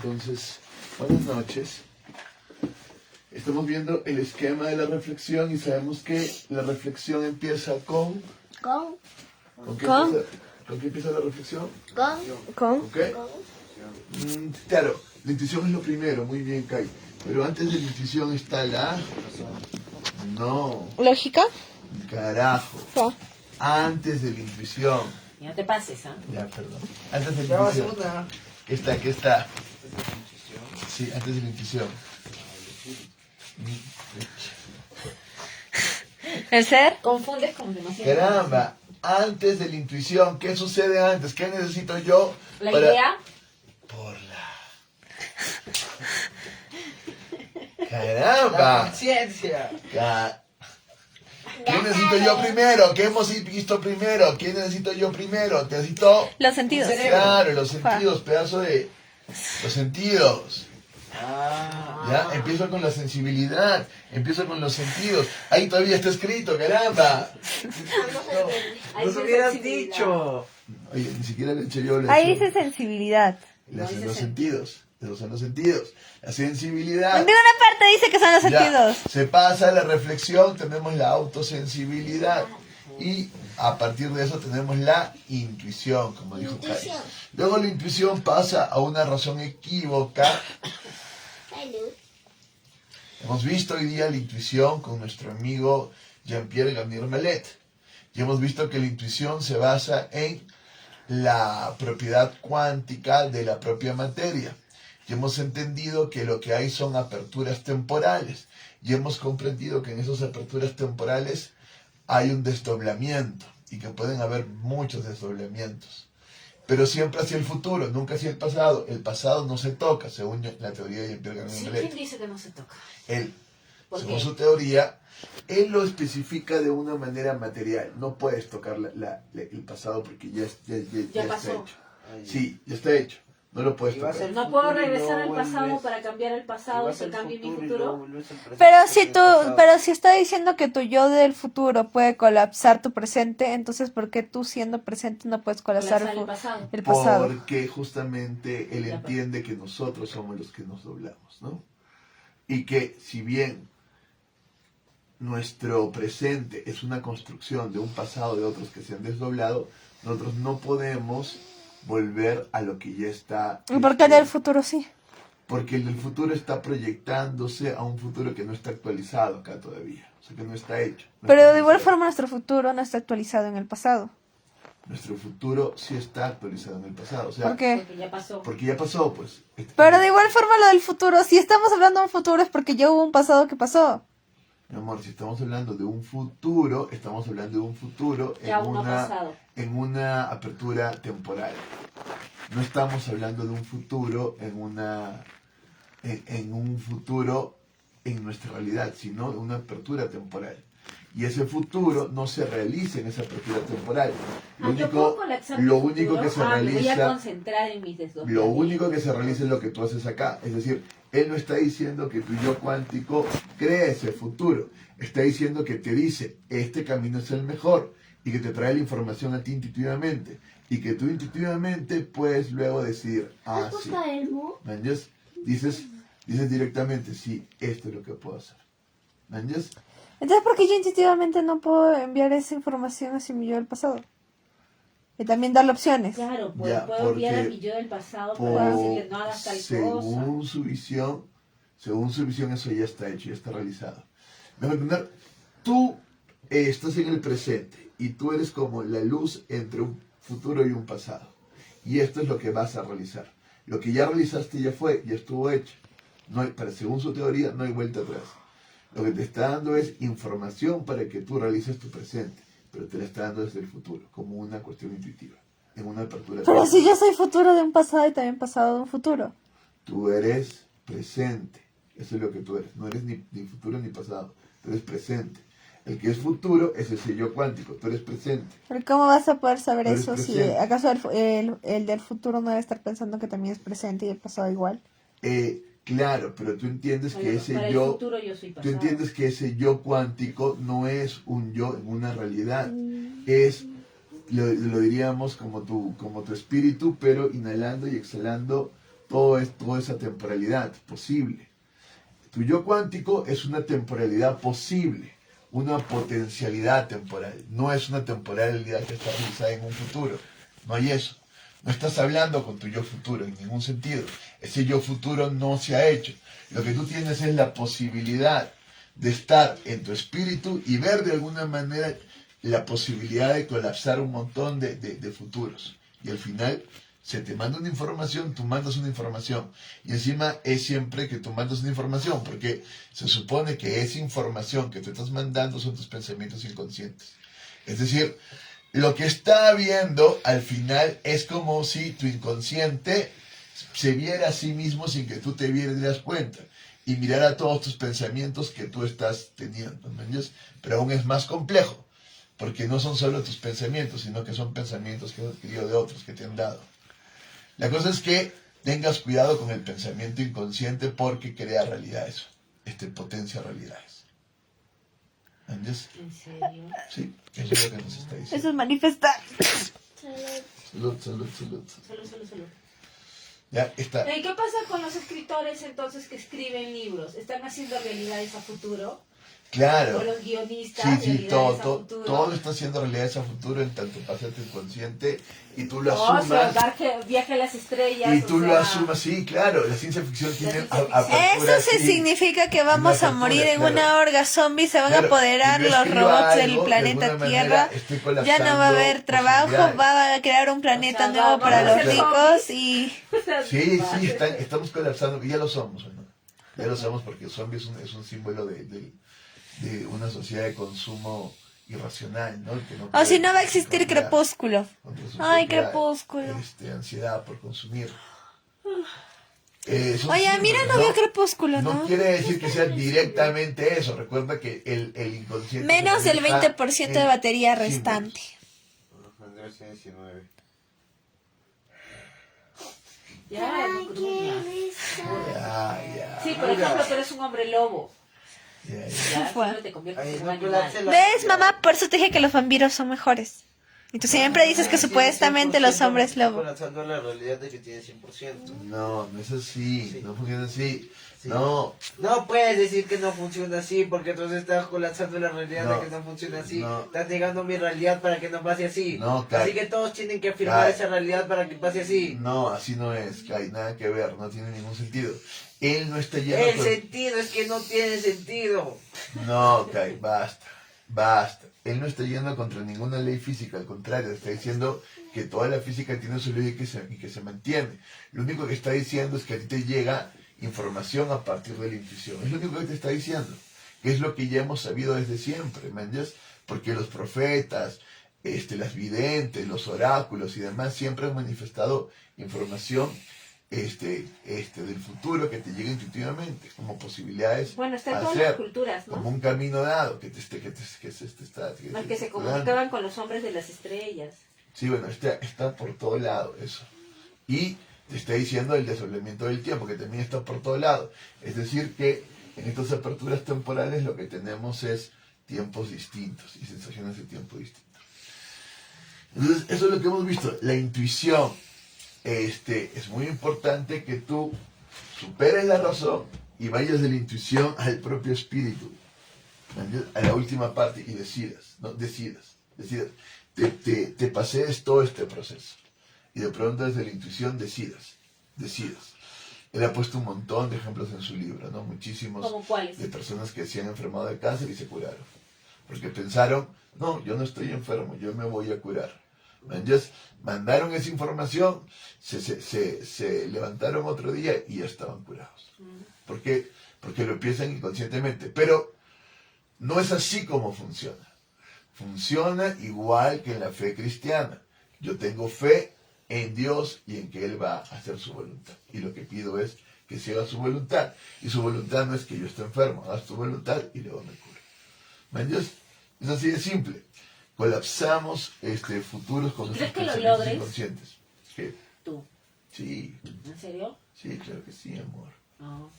Entonces, buenas noches. Estamos viendo el esquema de la reflexión y sabemos que la reflexión empieza ¿con qué empieza la reflexión? ¿Con qué? Claro, la intuición es lo primero, muy bien, Kai. Pero antes de la intuición está la... No. ¿Lógica? Carajo. ¿Qué? Antes de la intuición. Y no te pases, ¿ah? Ya, perdón. Antes de la intuición. ¿Qué está? Sí, antes de la intuición. ¿El ser? Confundes con demasiado. Caramba, antes de la intuición, ¿qué sucede antes? ¿Qué necesito yo? ¿La idea? Por la... ¡Caramba! Conciencia. ¿Qué necesito yo primero? ¿Qué hemos visto primero? ¿Qué necesito yo primero? Necesito... Los sentidos. Claro, los sentidos, pedazo de... Los sentidos. Ah. ¿Ya? Empiezo con la sensibilidad, empiezo con los sentidos. Ahí todavía está escrito, caramba. Nos hubieras dicho. Oye, ni siquiera le he hecho yo. Ahí dice sensibilidad. Los sentidos. Esos son los sentidos. La sensibilidad. En ninguna parte dice que son los Ya, sentidos. se pasa a la reflexión, tenemos la autosensibilidad. Y a partir de eso tenemos la intuición, como dijo Kai. Luego la intuición pasa a una razón equívoca. Hemos visto hoy día la intuición con nuestro amigo Jean-Pierre Garnier Mallet. Y hemos visto que la intuición se basa en la propiedad cuántica de la propia materia. Y hemos entendido que lo que hay son aperturas temporales. Y hemos comprendido que en esas aperturas temporales hay un desdoblamiento. Y que pueden haber muchos desdoblamientos. Pero siempre hacia el futuro, nunca hacia el pasado. El pasado no se toca, según la teoría de Jean-Pierre Garnier Sí, Mallet. ¿quién dice que no se toca? Él, ¿Por según qué? su teoría, él lo especifica de una manera material. No puedes tocar el pasado porque ya está pasó. hecho. Sí, ya está hecho. No lo puedes Y va a tocar. ser- No puedo futuro y regresar luego al pasado vuelves- para cambiar el pasado, que cambie mi futuro. Pero si está diciendo que tu yo del futuro puede colapsar tu presente, entonces ¿por qué tú siendo presente no puedes colapsar Colapsar el pasado. el pasado? Porque justamente él entiende que nosotros somos los que nos doblamos, ¿no? Y que si bien nuestro presente es una construcción de un pasado de otros que se han desdoblado, nosotros no podemos volver a lo que ya está. ¿Y por qué el del futuro sí? Porque el del futuro está proyectándose a un futuro que no está actualizado acá todavía. O sea, que no está hecho. No Pero está de igual actualizado. forma nuestro futuro no está actualizado en el pasado. Nuestro futuro sí está actualizado en el pasado. O sea, ¿Por qué? Porque ya pasó. porque ya pasó, pues. Pero de igual forma lo del futuro, si estamos hablando de un futuro es porque ya hubo un pasado que pasó. Mi amor, si estamos hablando de un futuro, estamos hablando de un futuro Que aún no ha pasado. en una apertura temporal. No estamos hablando de un futuro en un futuro en nuestra realidad, sino en una apertura temporal. Y ese futuro no se realiza en esa apertura temporal. ¿Yo puedo colapsar Lo mi único futuro? que se Me voy a realiza, concentrar en mis lo desdoblamientos. único que se realiza es lo que tú haces acá. Es decir, él no está diciendo que tu yo cuántico crea ese futuro. Está diciendo que te dice, este camino es el mejor. Y que te trae la información a ti intuitivamente. Y que tú intuitivamente puedes luego decir, ah, sí. ¿Me entiendes? Dices directamente, sí, esto es lo que puedo hacer. ¿Me entiendes? Entonces, ¿por qué yo intuitivamente no puedo enviar esa información hacia mi yo del pasado? Y también darle opciones. Claro, pues Ya, puedo enviar a porque mi yo del pasado para decirle no hagas tal cosa. según su visión eso ya está hecho, ya está realizado. ¿Me voy a entender? Tú estás en el presente y tú eres como la luz entre un futuro y un pasado. Y esto es lo que vas a realizar. Lo que ya realizaste ya fue, ya estuvo hecho. No hay, según su teoría, no hay vuelta atrás. Lo que te está dando es información para que tú realices tu presente, pero te la está dando desde el futuro, como una cuestión intuitiva, en una apertura. Pero si yo soy futuro de un pasado y también pasado de un futuro. Tú eres presente, eso es lo que tú eres. No eres ni futuro ni pasado, tú eres presente. El que es futuro es ese yo cuántico, tú eres presente. Pero ¿cómo vas a poder saber Pero es eso si presente. acaso el del futuro no debe estar pensando que también es presente y el pasado igual? Claro, pero tú entiendes que ese para yo, el futuro yo soy tú pasado. entiendes que ese yo cuántico no es un yo en una realidad, es, lo diríamos como tu espíritu, pero inhalando y exhalando toda esa temporalidad posible. Tu yo cuántico es una temporalidad posible, una potencialidad temporal. No es una temporalidad que está realizada en un futuro. No hay eso. No estás hablando con tu yo futuro en ningún sentido. Ese yo futuro no se ha hecho. Lo que tú tienes es la posibilidad de estar en tu espíritu y ver de alguna manera la posibilidad de colapsar un montón de futuros. Y al final se te manda una información, tú mandas una información. Y encima es siempre que tú mandas una información, porque se supone que esa información que tú estás mandando son tus pensamientos inconscientes. Es decir, lo que está viendo al final es como si tu inconsciente se viera a sí mismo sin que tú te dieras cuenta y mirara todos tus pensamientos que tú estás teniendo, ¿me entiendes? Pero aún es más complejo, porque no son solo tus pensamientos, sino que son pensamientos que has adquirido de otros que te han dado. La cosa es que tengas cuidado con el pensamiento inconsciente porque crea realidades, potencia realidades. ¿Entiendes? ¿En serio? Sí, eso es lo que nos está diciendo. Eso es manifestar. Salud, salud, salud. Salud. Ya está. ¿Qué pasa con los escritores entonces que escriben libros? ¿Están haciendo realidades a futuro? Claro. ¿O los guionistas Sí, realidades a futuro? todo está haciendo realidades a futuro en tanto pasa tu inconsciente y tú lo O sea, asumas. viaje a las estrellas. Y tú o lo sea, asumas, sí, claro. La ciencia ficción tiene ciencia ficción. apertura, Eso se sí. significa que vamos a Una morir en apertura, una claro. horda zombie, se van a Claro, apoderar y yo los escribo robots del algo, de planeta alguna Tierra, manera estoy ya no va a haber colapsando trabajo, posibilidades. va a crear un planeta O sea, nuevo vamos para a los ser ricos y... Sí, estamos colapsando, y ya lo somos, ¿no? Ya lo somos porque zombie es un símbolo de una sociedad de consumo irracional, ¿no? Que no O puede si no va a existir controlar Crepúsculo. contra su Ay, propia, Crepúsculo. ansiedad por consumir. Son Oye, mira, símbolos, no veo Crepúsculo, No ¿no? quiere decir que sea directamente eso. Recuerda que el inconsciente... Menos se del maneja 20% de en batería símbolos. restante. Andrés tiene 19. Ya, no creo. Ya. Sí, por ejemplo, tú eres un hombre lobo. Ya. Ya, Fue. siempre te conviertes Ay, en un no animal. colapse la ¿Ves, realidad. mamá? Por eso te dije que los vampiros son mejores. Y tú siempre dices que supuestamente los hombres lobo. Colapsando la realidad de que tiene 100%. No es así. Sí. No funciona así. Sí. No. No puedes decir que no funciona así, porque entonces estás colapsando la realidad No. de que no funciona así. No. Estás negando mi realidad para que no pase así. No, Kai. Así que todos tienen que afirmar Kai. esa realidad para que pase así. No, así no es. Que hay nada que ver. No tiene ningún sentido. Él no está lleno El con- sentido es que no tiene sentido. No, Kai, basta. Él no está yendo contra ninguna ley física, al contrario, está diciendo que toda la física tiene su ley y que se mantiene. Lo único que está diciendo es que a ti te llega información a partir de la intuición. Es lo único que te está diciendo, que es lo que ya hemos sabido desde siempre, ¿me entiendes? Porque los profetas, las videntes, los oráculos y demás siempre han manifestado información del futuro que te llega intuitivamente, como posibilidades Bueno, está en a todas hacer, las culturas, ¿no? como un camino dado que se Los que está se dando. comunicaban con los hombres de las estrellas. Sí, bueno, está por todo lado eso. Y te está diciendo el desoblamiento del tiempo, que también está por todo lado. Es decir, que en estas aperturas temporales lo que tenemos es tiempos distintos y sensaciones de tiempo distintos. Entonces, eso es lo que hemos visto. La intuición. Es muy importante que tú superes la razón y vayas de la intuición al propio espíritu, a la última parte y decidas, ¿no? Decidas. Te pasees todo este proceso y de pronto desde la intuición decidas. Él ha puesto un montón de ejemplos en su libro, ¿no? Muchísimos ¿Cómo cuáles? de personas que se han enfermado de cáncer y se curaron. Porque pensaron, no, yo no estoy enfermo, yo me voy a curar. Entonces, mandaron esa información, se levantaron otro día y ya estaban curados. ¿Por qué? Porque lo piensan inconscientemente. Pero no es así como funciona. Funciona igual que en la fe cristiana. Yo tengo fe en Dios y en que Él va a hacer su voluntad. Y lo que pido es que se haga su voluntad. Y su voluntad no es que yo esté enfermo, haz tu voluntad y luego me curo. ¿Me entiendes? Es así de simple. Colapsamos futuros con nuestros ¿Crees que lo pensamientos logres? inconscientes. ¿Qué? Tú. Sí, ¿En serio? sí, claro que sí, amor. No.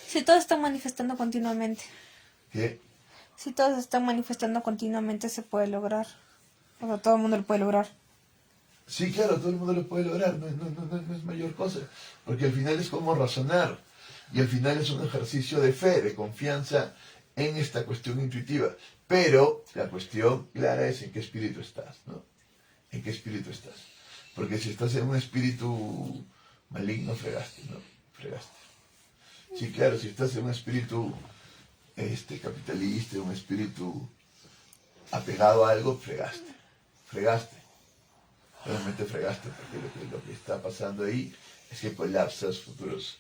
Si todos están manifestando continuamente. ¿Qué? Si todos están manifestando continuamente, se puede lograr. O sea, todo el mundo lo puede lograr. Sí, claro, todo el mundo lo puede lograr, no es mayor cosa, porque al final es como razonar, y al final es un ejercicio de fe, de confianza en esta cuestión intuitiva, pero la cuestión clara es en qué espíritu estás, ¿no? ¿En qué espíritu estás? Porque si estás en un espíritu maligno, fregaste, ¿no? Fregaste. Sí, claro, si estás en un espíritu capitalista, un espíritu apegado a algo, fregaste, fregaste. Realmente fregaste, porque lo que está pasando ahí es que colapsas futuros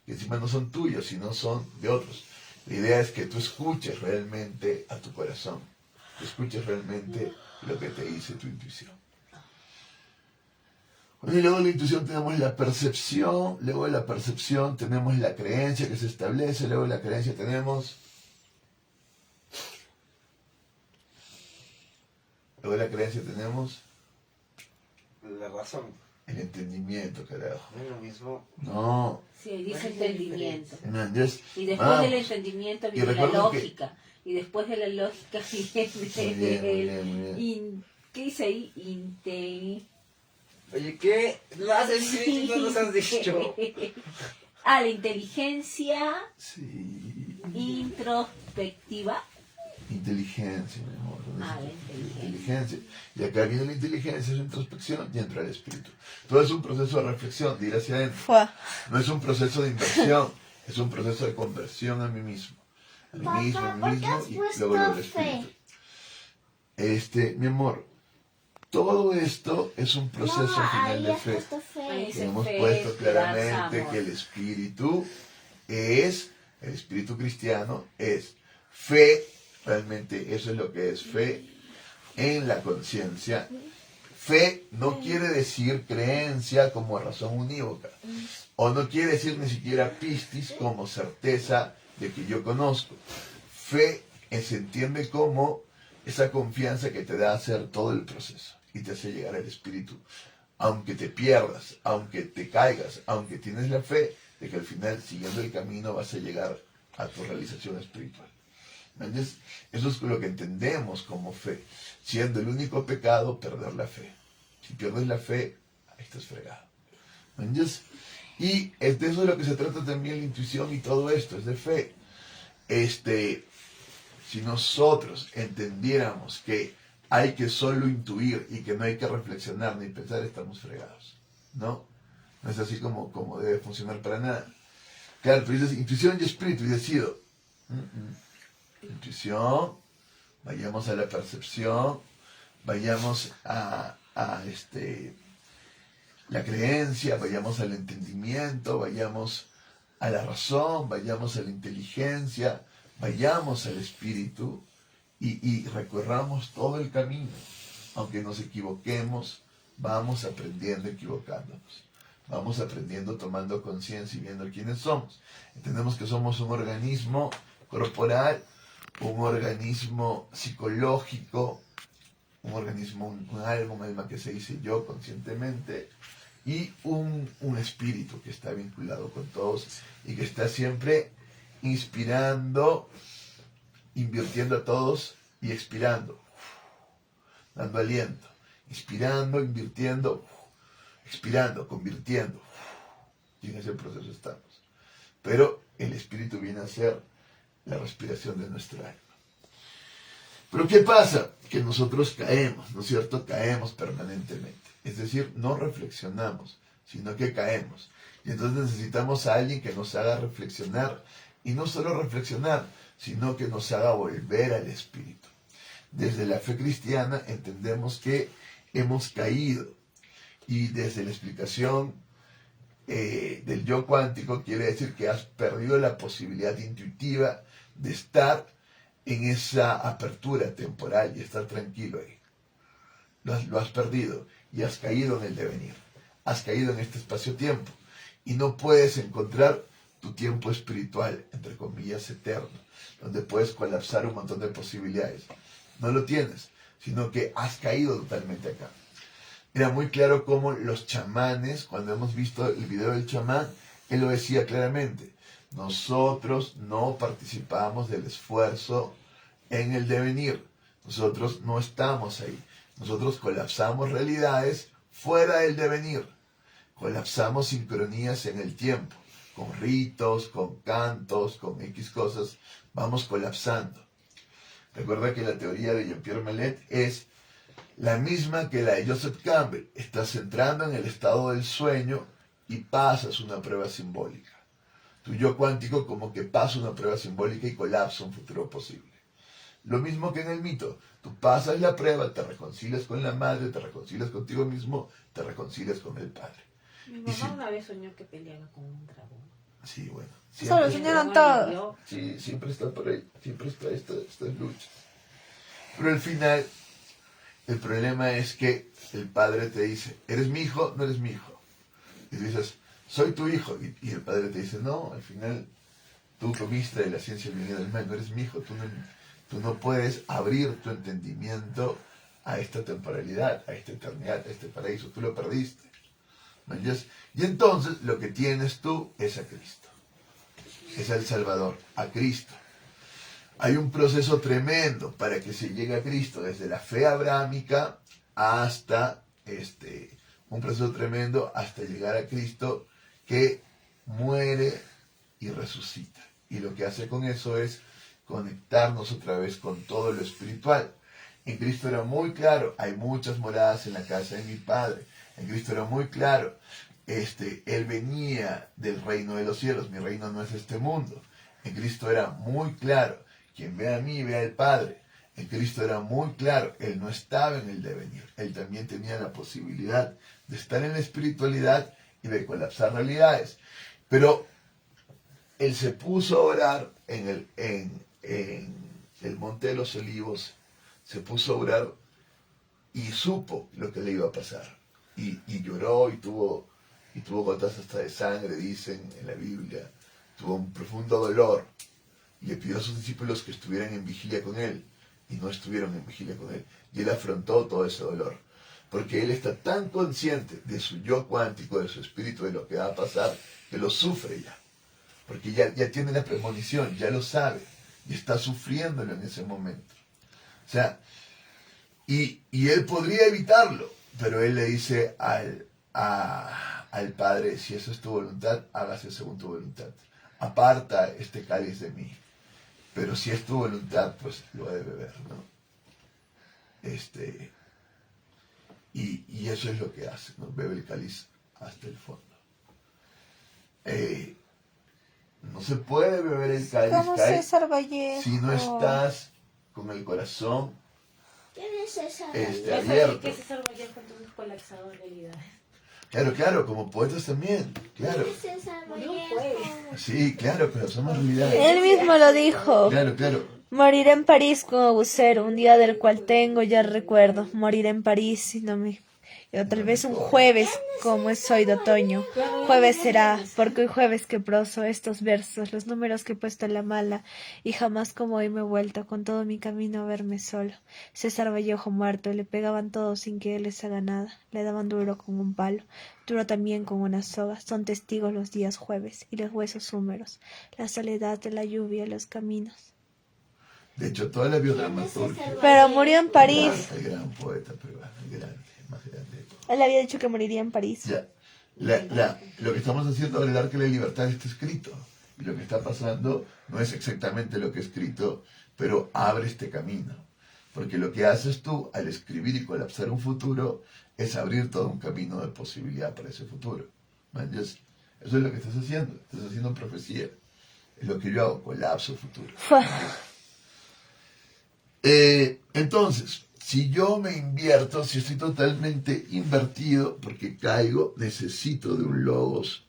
que encima no son tuyos, sino son de otros. La idea es que tú escuches realmente a tu corazón, que escuches realmente lo que te dice tu intuición. Bueno, y luego de la intuición tenemos la percepción, luego de la percepción tenemos la creencia que se establece, luego de la creencia tenemos... Luego de la creencia tenemos... La razón. El entendimiento, carajo. No es lo mismo. No. Sí, dice entendimiento. Entonces, Y después del entendimiento viene la recuerden lógica. Y después de la lógica viene Muy bien, muy bien. ¿qué dice ahí? Oye, ¿qué? Lo has escrito y no nos has dicho. La inteligencia Sí. introspectiva. Inteligencia, mi amor. La Inteligencia. Y acá viene la inteligencia, es introspección y entra el espíritu. Todo es un proceso de reflexión, de ir hacia adentro. Fua. No es un proceso de inversión, es un proceso de conversión a mí mismo. A mí mismo, y luego el espíritu. Mi amor, todo esto es un proceso final de fe. Ahí se Hemos fe, puesto claramente esperanza, amor. que el espíritu cristiano es fe, realmente eso es lo que es fe en la conciencia. Fe no quiere decir creencia como razón unívoca, o no quiere decir ni siquiera pistis como certeza de que yo conozco. Fe se entiende como esa confianza que te da a hacer todo el proceso y te hace llegar al espíritu. Aunque te pierdas, aunque te caigas, aunque tienes la fe de que al final, siguiendo el camino, vas a llegar a tu realización espiritual. ¿Entiendes? Eso es lo que entendemos como fe. Siendo el único pecado, perder la fe. Si pierdes la fe, ahí estás fregado. ¿Entiendes? Y de eso es de lo que se trata también la intuición y todo esto, es de fe. Si nosotros entendiéramos que hay que solo intuir y que no hay que reflexionar ni pensar, estamos fregados, ¿no? No es así como debe funcionar para nada. Claro, tú dices intuición y espíritu y decido. Intuición, vayamos a la percepción, vayamos a la creencia, vayamos al entendimiento, vayamos a la razón, vayamos a la inteligencia, vayamos al espíritu y recorramos todo el camino. Aunque nos equivoquemos, vamos aprendiendo equivocándonos. Vamos aprendiendo tomando conciencia y viendo quiénes somos. Entendemos que somos un organismo corporal, un organismo psicológico, un organismo, un alma que se dice yo conscientemente, y un espíritu que está vinculado con todos y que está siempre inspirando, invirtiendo a todos y expirando, dando aliento, inspirando, invirtiendo, expirando, convirtiendo. Y en ese proceso estamos. Pero el espíritu viene a ser la respiración de nuestra alma. Pero ¿qué pasa? Que nosotros caemos, ¿no es cierto? Caemos permanentemente. Es decir, no reflexionamos, sino que caemos. Y entonces necesitamos a alguien que nos haga reflexionar. Y no solo reflexionar, sino que nos haga volver al espíritu. Desde la fe cristiana entendemos que hemos caído. Y desde la explicación del yo cuántico quiere decir que has perdido la posibilidad intuitiva de estar en esa apertura temporal y estar tranquilo ahí. Lo has perdido y has caído en el devenir. Has caído en este espacio-tiempo y no puedes encontrar tu tiempo espiritual, entre comillas, eterno, donde puedes colapsar un montón de posibilidades. No lo tienes, sino que has caído totalmente acá. Era muy claro cómo los chamanes, cuando hemos visto el video del chamán, él lo decía claramente. Nosotros no participamos del esfuerzo en el devenir. Nosotros no estamos ahí. Nosotros colapsamos realidades fuera del devenir. Colapsamos sincronías en el tiempo, con ritos, con cantos, con X cosas, vamos colapsando. Recuerda que la teoría de Jean-Pierre Mellet es la misma que la de Joseph Campbell. Estás entrando en el estado del sueño y pasas una prueba simbólica. Tu yo cuántico como que pasa una prueba simbólica y colapsa un futuro posible. Lo mismo que en el mito. Tú pasas la prueba, te reconcilias con la madre, te reconcilias contigo mismo, te reconcilias con el padre. Mi Y mamá si- una vez soñó que peleaba con un dragón. Sí, bueno. Eso lo Y el soñaron dragón le todos. dio- Sí, siempre está por ahí, siempre está estas luchas. Pero al final, el problema es que el padre te dice, ¿eres mi hijo? No eres mi hijo. Y tú dices, soy tu hijo. Y el padre te dice, no, al final tú comiste de la ciencia del bien y del mal, no eres mi hijo. Tú no puedes abrir tu entendimiento a esta temporalidad, a esta eternidad, a este paraíso. Tú lo perdiste. ¿Me entiendes? Y entonces lo que tienes tú es a Cristo. Es al Salvador, a Cristo. Hay un proceso tremendo para que se llegue a Cristo, desde la fe abrámica hasta un proceso tremendo hasta llegar a Cristo que muere y resucita. Y lo que hace con eso es conectarnos otra vez con todo lo espiritual. En Cristo era muy claro, hay muchas moradas en la casa de mi Padre. En Cristo era muy claro, Él venía del reino de los cielos, mi reino no es este mundo. En Cristo era muy claro, quien ve a mí ve al Padre. En Cristo era muy claro, Él no estaba en el devenir, Él también tenía la posibilidad de estar en la espiritualidad y de colapsar realidades. Pero Él se puso a orar en el Monte de los Olivos, se puso a orar y supo lo que le iba a pasar. Y lloró y tuvo gotas hasta de sangre, dicen en la Biblia. Tuvo un profundo dolor y le pidió a sus discípulos que estuvieran en vigilia con él. Y no estuvieron en vigilia con él. Y él afrontó todo ese dolor. Porque él está tan consciente de su yo cuántico, de su espíritu, de lo que va a pasar, que lo sufre ya. Porque ya tiene la premonición, ya lo sabe. Y está sufriéndolo en ese momento. O sea, y él podría evitarlo. Pero él le dice al Padre, si esa es tu voluntad, hágase según tu voluntad. Aparta este cáliz de mí. Pero si es tu voluntad, pues lo ha de beber, ¿no? Y eso es lo que hace, ¿no? Bebe el cáliz hasta el fondo. No se puede beber el cáliz, Como César Vallejo. si no estás con el corazón ¿Quién es esa? abierto. que César Vallejo entonces colapsado en realidad. Claro, como poetas también, claro. ¿Quién es esa? Murió, Vallejo? Sí, claro, pero somos realidades. Él mismo lo dijo. Claro. Moriré en París como bucero, un día del cual tengo ya recuerdo. Moriré en París y no me... O tal vez un jueves, como es hoy de otoño. Jueves será, porque hoy jueves que proso estos versos, los números que he puesto en la mala, y jamás como hoy me he vuelto con todo mi camino a verme solo. César Vallejo muerto, le pegaban todos sin que él les haga nada, le daban duro con un palo, duro también con una soga, son testigos los días jueves, y los huesos húmeros, la soledad de la lluvia, los caminos. De hecho, toda la biodramaturgia. Pero murió en París. El gran poeta peruano, el grande, más grande de todos. Él había dicho que moriría en París. Ya. Lo que estamos haciendo al dar que la libertad está escrito. Y lo que está pasando no es exactamente lo que he escrito, pero abre este camino. Porque lo que haces tú al escribir y colapsar un futuro es abrir todo un camino de posibilidad para ese futuro. ¿Manches? Eso es lo que estás haciendo profecía. Es lo que yo hago, colapso futuro. Entonces, si yo me invierto, si estoy totalmente invertido, porque caigo, necesito de un logos,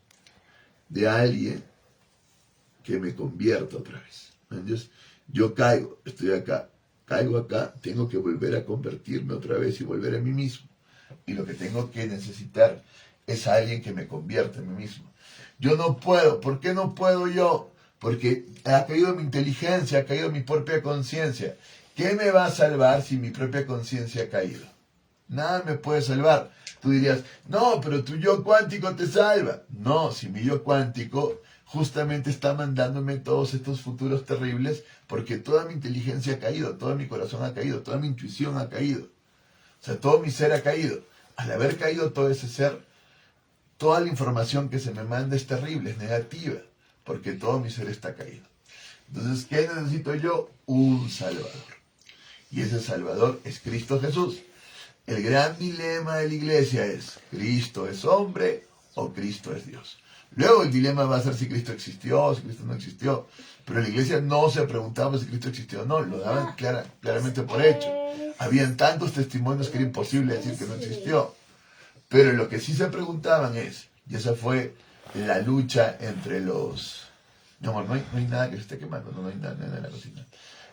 de alguien que me convierta otra vez. ¿Entiendes? Yo caigo, estoy acá, caigo acá, tengo que volver a convertirme otra vez y volver a mí mismo. Y lo que tengo que necesitar es alguien que me convierta en mí mismo. Yo no puedo. ¿Por qué no puedo yo? Porque ha caído mi inteligencia, ha caído mi propia conciencia. ¿Qué me va a salvar si mi propia conciencia ha caído? Nada me puede salvar. Tú dirías, no, pero tu yo cuántico te salva. No, si mi yo cuántico justamente está mandándome todos estos futuros terribles porque toda mi inteligencia ha caído, todo mi corazón ha caído, toda mi intuición ha caído. O sea, todo mi ser ha caído. al haber caído todo ese ser, toda la información que se me manda es terrible, es negativa, porque todo mi ser está caído. Entonces, ¿qué necesito yo? Un Salvador. Y ese Salvador es Cristo Jesús. El gran dilema de la iglesia es, ¿Cristo es hombre o Cristo es Dios? Luego el dilema va a ser si Cristo existió o si Cristo no existió. Pero la iglesia no se preguntaba si Cristo existió o no, lo daban claramente por hecho. Habían tantos testimonios que era imposible decir que no existió. Pero lo que sí se preguntaban es, y esa fue la lucha entre los... No, amor, no hay nada que se esté quemando, no hay nada en la cocina.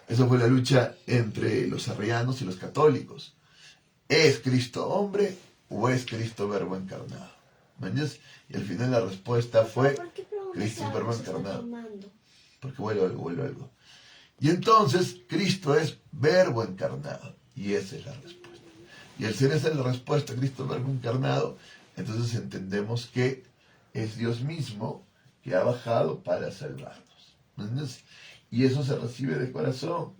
Esa fue la lucha entre los arrianos y los católicos. ¿Es Cristo hombre o es Cristo verbo encarnado? ¿Me entiendes? Y al final la respuesta fue ¿Por qué preguntas Cristo es algo verbo se está encarnado. quemando? Porque vuelve algo. Y entonces Cristo es verbo encarnado. Y esa es la respuesta. Y al ser esa la respuesta, Cristo verbo encarnado, entonces entendemos que es Dios mismo que ha bajado para salvarnos. ¿Me entiendes? Y eso se recibe de corazón.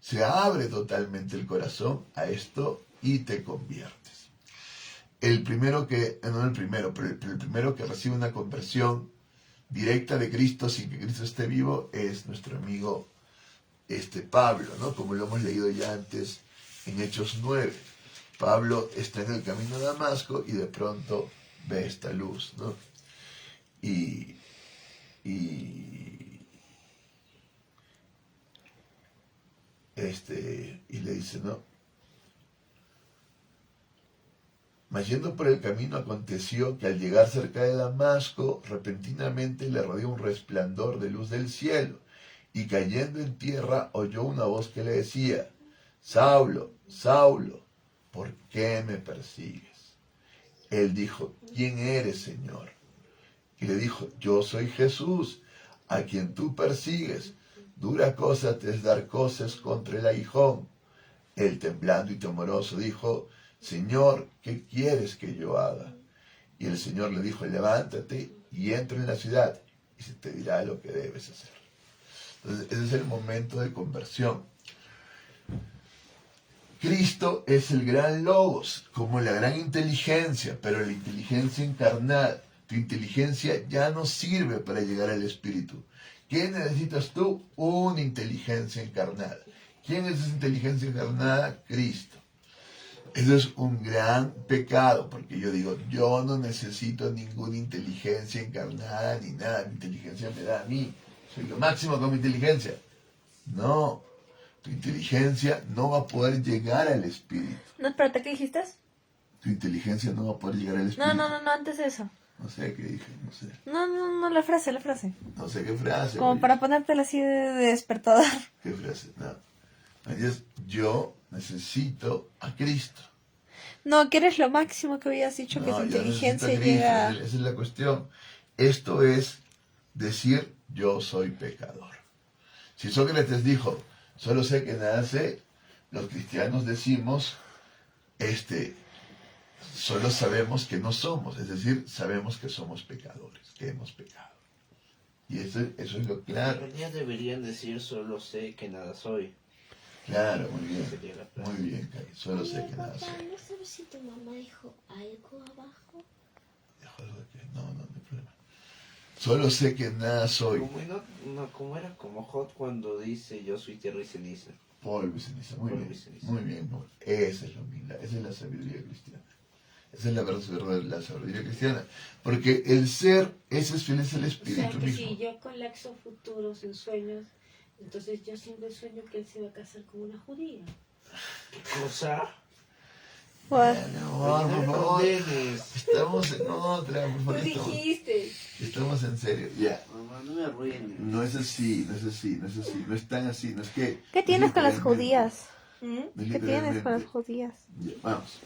Se abre totalmente el corazón a esto y te conviertes. El primero que recibe una conversión directa de Cristo sin que Cristo esté vivo es nuestro amigo Pablo, ¿no? Como lo hemos leído ya antes en Hechos 9. Pablo está en el camino a Damasco y de pronto ve esta luz, ¿no? Y le dice, ¿no? Mas yendo por el camino aconteció que al llegar cerca de Damasco, repentinamente le rodeó un resplandor de luz del cielo, y cayendo en tierra oyó una voz que le decía, Saulo, Saulo, ¿por qué me persigues? Él dijo, ¿quién eres, Señor? Y le dijo, yo soy Jesús, a quien tú persigues. Dura cosa te es dar cosas contra el aguijón. Él, temblando y temoroso, dijo, Señor, ¿qué quieres que yo haga? Y el Señor le dijo, levántate y entra en la ciudad, y se te dirá lo que debes hacer. Entonces, ese es el momento de conversión. Cristo es el gran logos, como la gran inteligencia, pero la inteligencia encarnada. Tu inteligencia ya no sirve para llegar al Espíritu. ¿Qué necesitas tú? Una inteligencia encarnada. ¿Quién es esa inteligencia encarnada? Cristo. Eso es un gran pecado, porque yo digo, yo no necesito ninguna inteligencia encarnada ni nada. Mi inteligencia me da a mí. Soy lo máximo con mi inteligencia. No, tu inteligencia no va a poder llegar al Espíritu. No, espérate, ¿qué dijiste? Tu inteligencia no va a poder llegar al Espíritu. No, antes de eso. No sé qué dije, no sé. No, la frase. No sé qué frase. Como oye. para ponértela así de despertador. ¿Qué frase? No. Entonces, yo necesito a Cristo. No, que eres lo máximo que habías dicho, que tu No, yo inteligencia necesito a Cristo. llega... Esa es la cuestión. Esto es decir, yo soy pecador. Si Sócrates dijo, solo sé que nada sé, los cristianos decimos, solo sabemos que no somos, es decir, sabemos que somos pecadores, que hemos pecado. Y eso es lo claro. En realidad deberían decir solo sé que nada soy. Claro, muy bien. Sería la frase. Muy bien, Kai. Solo sé que nada Papá, soy. ¿no sabes si tu mamá dijo algo abajo? Dejo algo de que no hay problema. Solo sé que nada soy. Como era como Hot cuando dice yo soy tierra y ceniza. Polvo y ceniza. Muy Polvo bien. y ceniza. Muy bien. Esa es la humildad. Esa es la sabiduría cristiana. Esa es la sabiduría cristiana. Porque el ser, ese es fiel, es el O sea, espíritu que mismo. si yo colapso futuros en sueños, entonces yo siempre sueño que él se va a casar con una judía. ¿Qué cosa? Pues, No, Oye, por no me favor. condenes. Estamos en otra, por Tú favor. dijiste. Estamos en serio. Ya. Mamá, no me arruines. No es así. No es tan así. No es que. ¿qué tienes con las literalmente. judías? ¿Mm? No es ¿Qué tienes con las literalmente. judías? Ya, vamos.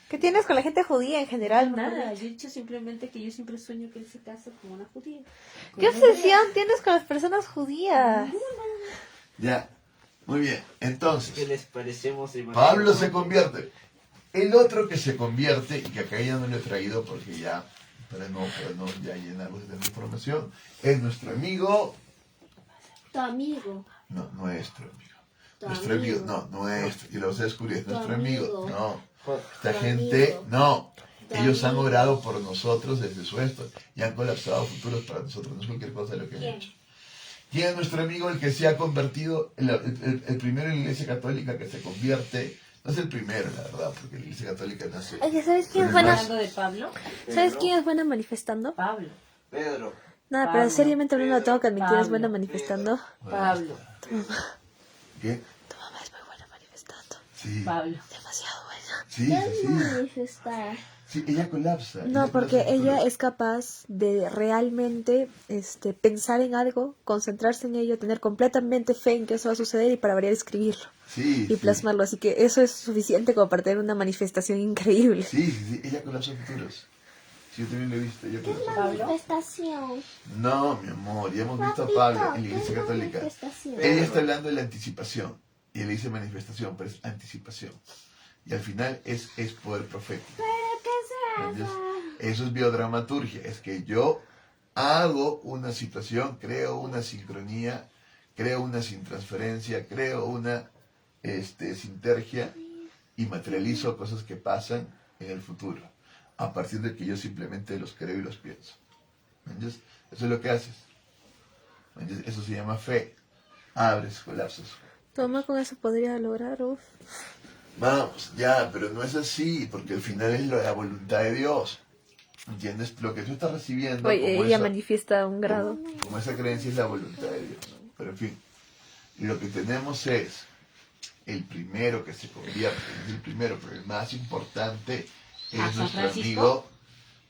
¿Qué tienes con la gente judía en general? Nada, yo he dicho simplemente que yo siempre sueño que él se casa con una judía. ¿Qué obsesión tienes con las personas judías? Ya. Muy bien. Entonces. ¿Qué les parecemos? Pablo se convierte. El otro que se convierte, y que acá ya no lo he traído porque ya, para no ya llenarlos de tanta información, es nuestro amigo, Tu amigo. no, nuestro amigo. Nuestro amigo, no, nuestro, y lo vas a descubrir, es Tu nuestro amigo, amigo. no. Esta Tu gente, amigo. no. Tu Ellos han amigo. orado por nosotros desde su esto y han colapsado futuros para nosotros, no es cualquier cosa lo que han ¿Quién? hecho. ¿Quién es nuestro amigo? El que se ha convertido, el primero en la Iglesia Católica que se convierte, no es el primero, la verdad, porque la Iglesia Católica nace. Oye, ¿sabes quién es con el buena? más- ¿Hablando de Pablo? ¿Sabes quién es buena manifestando? Pablo. Pedro. Nada, Pablo. pero seriamente hablando, tengo que admitir, es buena Pablo. manifestando. Pablo. ¿Qué? Tu mamá es muy buena manifestando. Sí. Pablo. Demasiado buena. Sí, ¿Qué es sí. manifestar? Sí, ella colapsa. No, ella porque colapsa ella futuros. es capaz de realmente pensar en algo, concentrarse en ello, tener completamente fe en que eso va a suceder y para variar escribirlo Sí, y sí. plasmarlo. Así que eso es suficiente como para tener una manifestación increíble. Sí, sí, sí, ella colapsa futuros. Sí, yo también lo he visto, ella colapsa. Pablo. Manifestación. No, mi amor, ya hemos visto a Papito, Pablo en la ¿qué Iglesia es Católica. manifestación? Ella está hablando de la anticipación. Y él dice manifestación, pero es anticipación. Y al final es poder profético. ¿Pero qué será? ¿Entiendes? Eso es biodramaturgia. Es que yo hago una situación, creo una sincronía, creo una sintransferencia, creo una sintergia y materializo cosas que pasan en el futuro. A partir de que yo simplemente los creo y los pienso. ¿Entiendes? Eso es lo que haces. ¿Entiendes? Eso se llama fe. Abres, colapsas. Tu mamá con eso podría lograr, uf. Vamos, ya, pero no es así, porque al final es la voluntad de Dios. ¿Entiendes? Lo que tú estás recibiendo Oye, como, ella esa, manifiesta un grado. como esa creencia es la voluntad de Dios. Pero en fin, lo que tenemos es el primero que se convierte, no es el primero, pero el más importante es ¿A San nuestro Francisco? amigo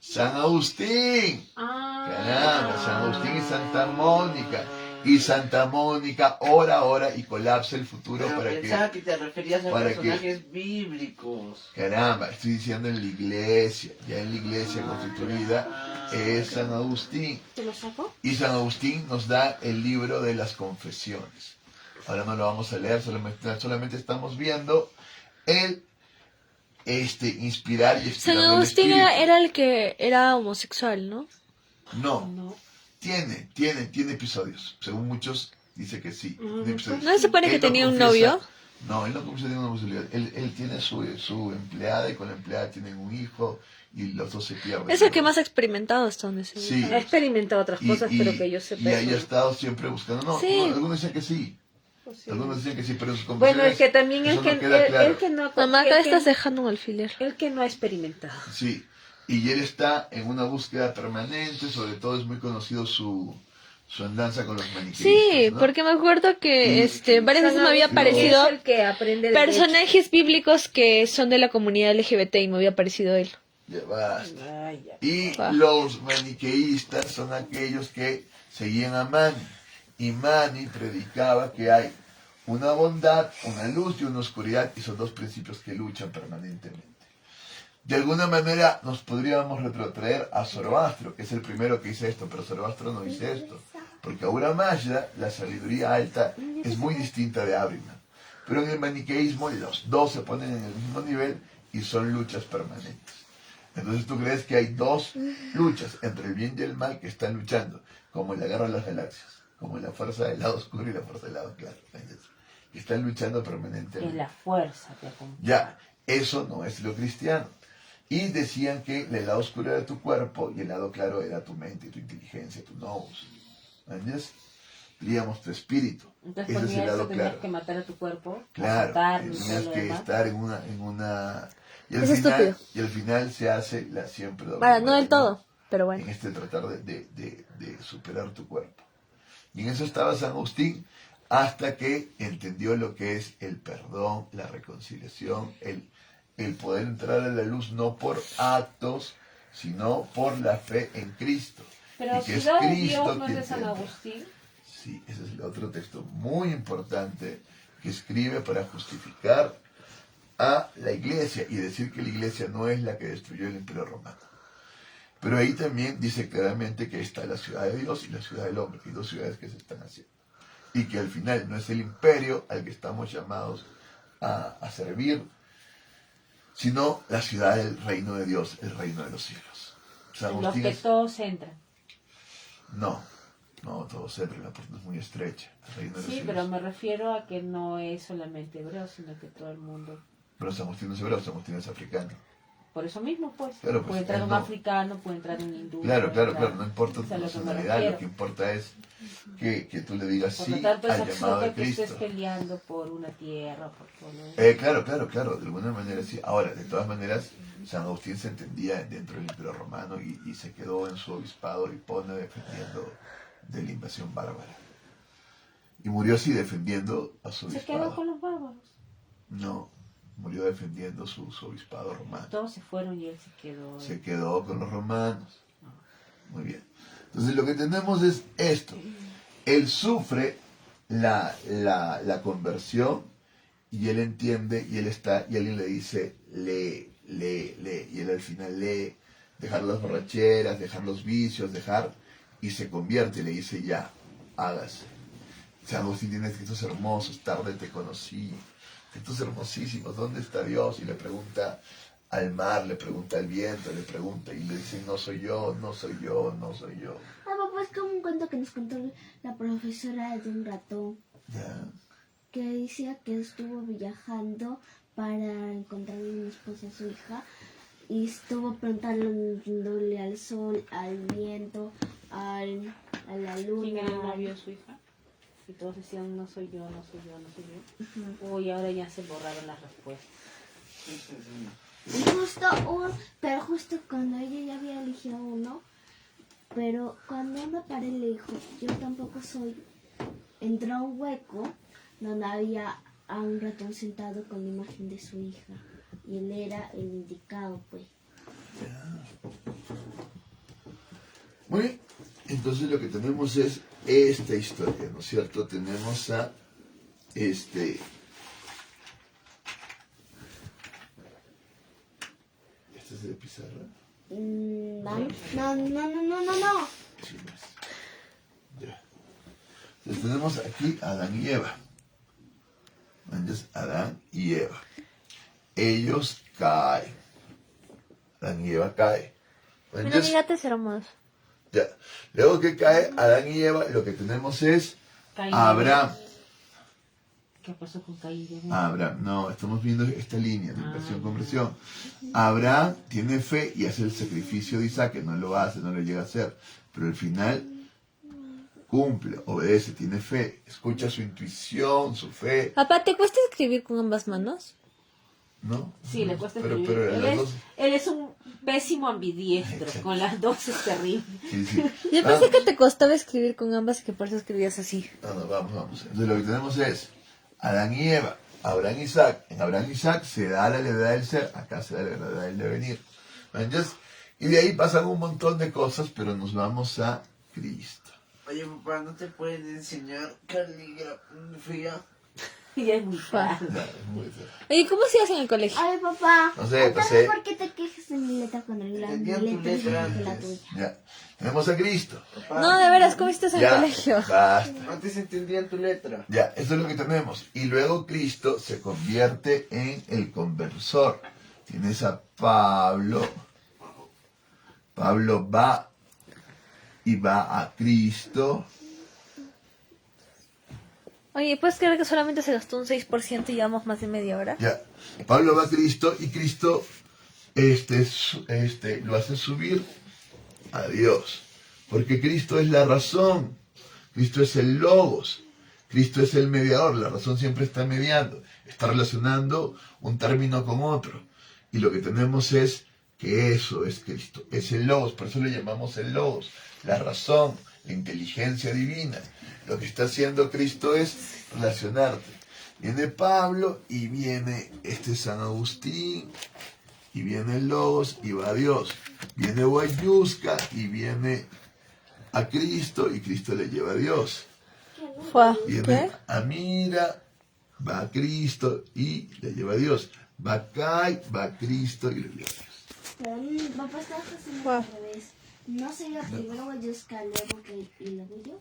San Agustín. Ah. Caramba, San Agustín y Santa Mónica. Y Santa Mónica ora y colapsa el futuro Pero para pensaba que... que te referías a para que- personajes bíblicos. Caramba, estoy diciendo en la iglesia, ya en la iglesia constituida es San Agustín. ¿Te lo saco? Y San Agustín nos da el libro de las confesiones. Ahora no lo vamos a leer, solamente estamos viendo el inspirar y San expirar del Agustín espíritu. era el que era homosexual, ¿no? No, No. tiene episodios. Según muchos, dice que sí. Tiene episodios. ¿No se supone que Él no tenía un confiesa- novio? No, él no confiesa ninguna homosexualidad. Él tiene su empleada y con la empleada tienen un hijo y los dos se pierden. Es el que más ha experimentado hasta donde se Sí. Ha experimentado otras cosas, pero que yo sepa. y ahí eso ha no. estado siempre buscando. No, Sí. no, algunos dicen que sí. Pues sí. Algunos dicen que sí, pero en sus Bueno, confesiones es que también eso el que, no queda claro. el que no Mamá, acá el que- estás dejando un alfiler. el que no ha experimentado. Sí, y él está en una búsqueda permanente, sobre todo es muy conocido su andanza con los maniqueístas. Sí, ¿no? porque me acuerdo que Y- varias veces me había San Agustín aparecido Es el que aprende de personajes bíblicos que son de la comunidad LGBT y me había aparecido él. Ya basta. Ay, ya. Y Ah. los maniqueístas son aquellos que seguían a Mani. Y Mani predicaba que hay una bondad, una luz y una oscuridad, y son dos principios que luchan permanentemente. De alguna manera nos podríamos retrotraer a Zoroastro, que es el primero que dice esto, pero Zoroastro no dice esto. Porque Ahura Mazda, la sabiduría alta, es muy distinta de Abraham. Pero en el maniqueísmo los dos se ponen en el mismo nivel y son luchas permanentes. Entonces tú crees que hay dos luchas entre el bien y el mal que están luchando, como en la guerra de las galaxias, como en la fuerza del lado oscuro y la fuerza del lado claro. ¿Entiendes? Que están luchando Que permanentemente. la fuerza te acompaña. Ya, eso no es lo cristiano. Y decían que el lado oscuro era tu cuerpo y el lado claro era tu mente, tu inteligencia, tu nous. ¿Entiendes? Diríamos tu espíritu. Entonces Ese es ponía el eso, lado tenías claro. que matar a tu cuerpo, Claro, matarlo y tenías todo lo que demás. estar en una... Y al, Es final, estúpido. y al final se hace la siempre doble Ahora, no moral, del todo, pero bueno. En tratar de superar tu cuerpo. Y en eso estaba San Agustín hasta que entendió lo que es el perdón, la reconciliación, el poder entrar a la luz no por actos, sino por la fe en Cristo. Pero Y que Ciudad de Cristo Dios no es quien de San te entra. Agustín. Sí, ese es el otro texto muy importante que escribe para justificar a la iglesia y decir que la iglesia no es la que destruyó el imperio romano. Pero ahí también dice claramente que está la ciudad de Dios y la ciudad del hombre, que hay dos ciudades que se están haciendo. Y que al final no es el imperio al que estamos llamados a servir, sino la ciudad del reino de Dios, el reino de los cielos. San En los Agustín que es- todos entran. no, No, todos sé, pero la puerta es muy estrecha. Hasta ahí no Sí, recibes. pero me refiero a que no es solamente hebreo, sino que todo el mundo. Pero San Agustín no es hebreo, San Agustín es africano. Por eso mismo, pues. Claro, pues, puede entrar él un no. africano, puede entrar un hindú. Claro, puede claro, entrar- claro, no importa es tu a lo que me nacionalidad, refiero. lo que importa es que tú le digas Por sí lo tanto, es al llamado absurdo de que estés Cristo. peleando por una tierra, por todo. Claro, claro, claro, de alguna manera sí. Ahora, de todas maneras, San Agustín se entendía dentro del Imperio Romano y se quedó en su obispado Hipona defendiendo de la invasión bárbara. Y murió así defendiendo a su Se quedó obispado. con los bárbaros. No, murió defendiendo su obispado romano. Todos se fueron y él se quedó. Se quedó con los romanos. Muy bien. Entonces lo que tenemos es esto. Él sufre la conversión y él entiende y él está y alguien le dice lee, lee, lee. Y él al final lee, dejar las borracheras, dejar los vicios, dejar y se convierte y le dice ya, hágase. San Agustín tiene escritos hermosos, tarde te conocí, escritos hermosísimos, ¿dónde está Dios? Y le pregunta al mar, le pregunta al viento, le pregunta y le dice no soy yo, no soy yo, no soy yo. Ah, papá, es como un cuento que nos contó la profesora de un ratón, Ya. que decía que estuvo viajando para encontrar una esposa a su hija y estuvo preguntándole al sol, al viento, a la luna. ¿Quién era el novio de su hija? Y todos decían, no soy yo, no soy yo, no soy yo. Uy, ahora ya se borraron las respuestas. Y pero justo cuando ella ya había elegido uno, pero cuando una pared le dijo, yo tampoco soy, entró a un hueco donde había a un ratón sentado con la imagen de su hija. Y él era el indicado, pues. Muy bien. Entonces lo que tenemos es esta historia, ¿no es cierto? Tenemos a ¿Este es de pizarra? No. Sí, pues. Ya. Entonces tenemos aquí a Adán y Eva. Entonces, Adán y Eva. Ellos caen. Adán y Eva caen. Mira, Entonces, mi gato es hermoso. ya. Luego que cae Adán y Eva, lo que tenemos es Caín. a Abraham. ¿Qué pasó con Caín? Abraham, no, estamos viendo esta línea de inversión conversión. Abraham tiene fe y hace el sacrificio de Isaac, que no lo hace, no lo llega a hacer, pero al final cumple, obedece, tiene fe, escucha su intuición, su fe, Papá, ¿te cuesta escribir con ambas manos? ¿no? Sí, le cuesta pero, escribir. pero las dos, Él es un pésimo ambidiestro. Exacto. Con las dos es terrible. sí, sí. Yo pensé que te costaba escribir con ambas y que por eso escribías así. No, vamos. Entonces lo que tenemos es Adán y Eva, Abraham y Isaac. En Abraham y Isaac se da la levedad del ser, acá se da la levedad del devenir. Entonces, y de ahí pasan un montón de cosas, pero nos vamos a Cristo. Oye, papá, ¿no te pueden enseñar caligrafía? Y es muy tarde. Ya, es muy feo. Oye, ¿cómo se hace en el colegio? Ay, papá. No sé, ¿por pasé. qué te quejas de mi letra cuando la mi Entendía tu letra es letra mejor que la antes. tuya? Ya, tenemos a Cristo. Papá, No, de veras, ¿cómo estás en el Ya, colegio? basta. antes entendían tu letra. Ya, eso es lo que tenemos. Y luego Cristo se convierte en el conversor. Tienes a Pablo. Pablo va y va a Cristo. Oye, ¿puedes creer que solamente se gastó un 6% y llevamos más de media hora? Ya, Pablo va a Cristo y Cristo lo hace subir a Dios. Porque Cristo es la razón. Cristo es el logos. Cristo es el mediador. La razón siempre está mediando. Está relacionando un término con otro. Y lo que tenemos es que eso es Cristo. Es el logos. Por eso le llamamos el logos. La razón, la inteligencia divina. Lo que está haciendo Cristo es relacionarte. Viene Pablo y viene San Agustín. Y viene el logos y va a Dios. Viene Guayusca y viene a Cristo y Cristo le lleva a Dios. Fue. Viene ¿Qué? Amira, va a Cristo y le lleva a Dios. Va a Kai, va a Cristo y le lleva a Dios. Pero papá estás haciendo al revés. ¿No sería primero Guayusca, luego que y luego yo?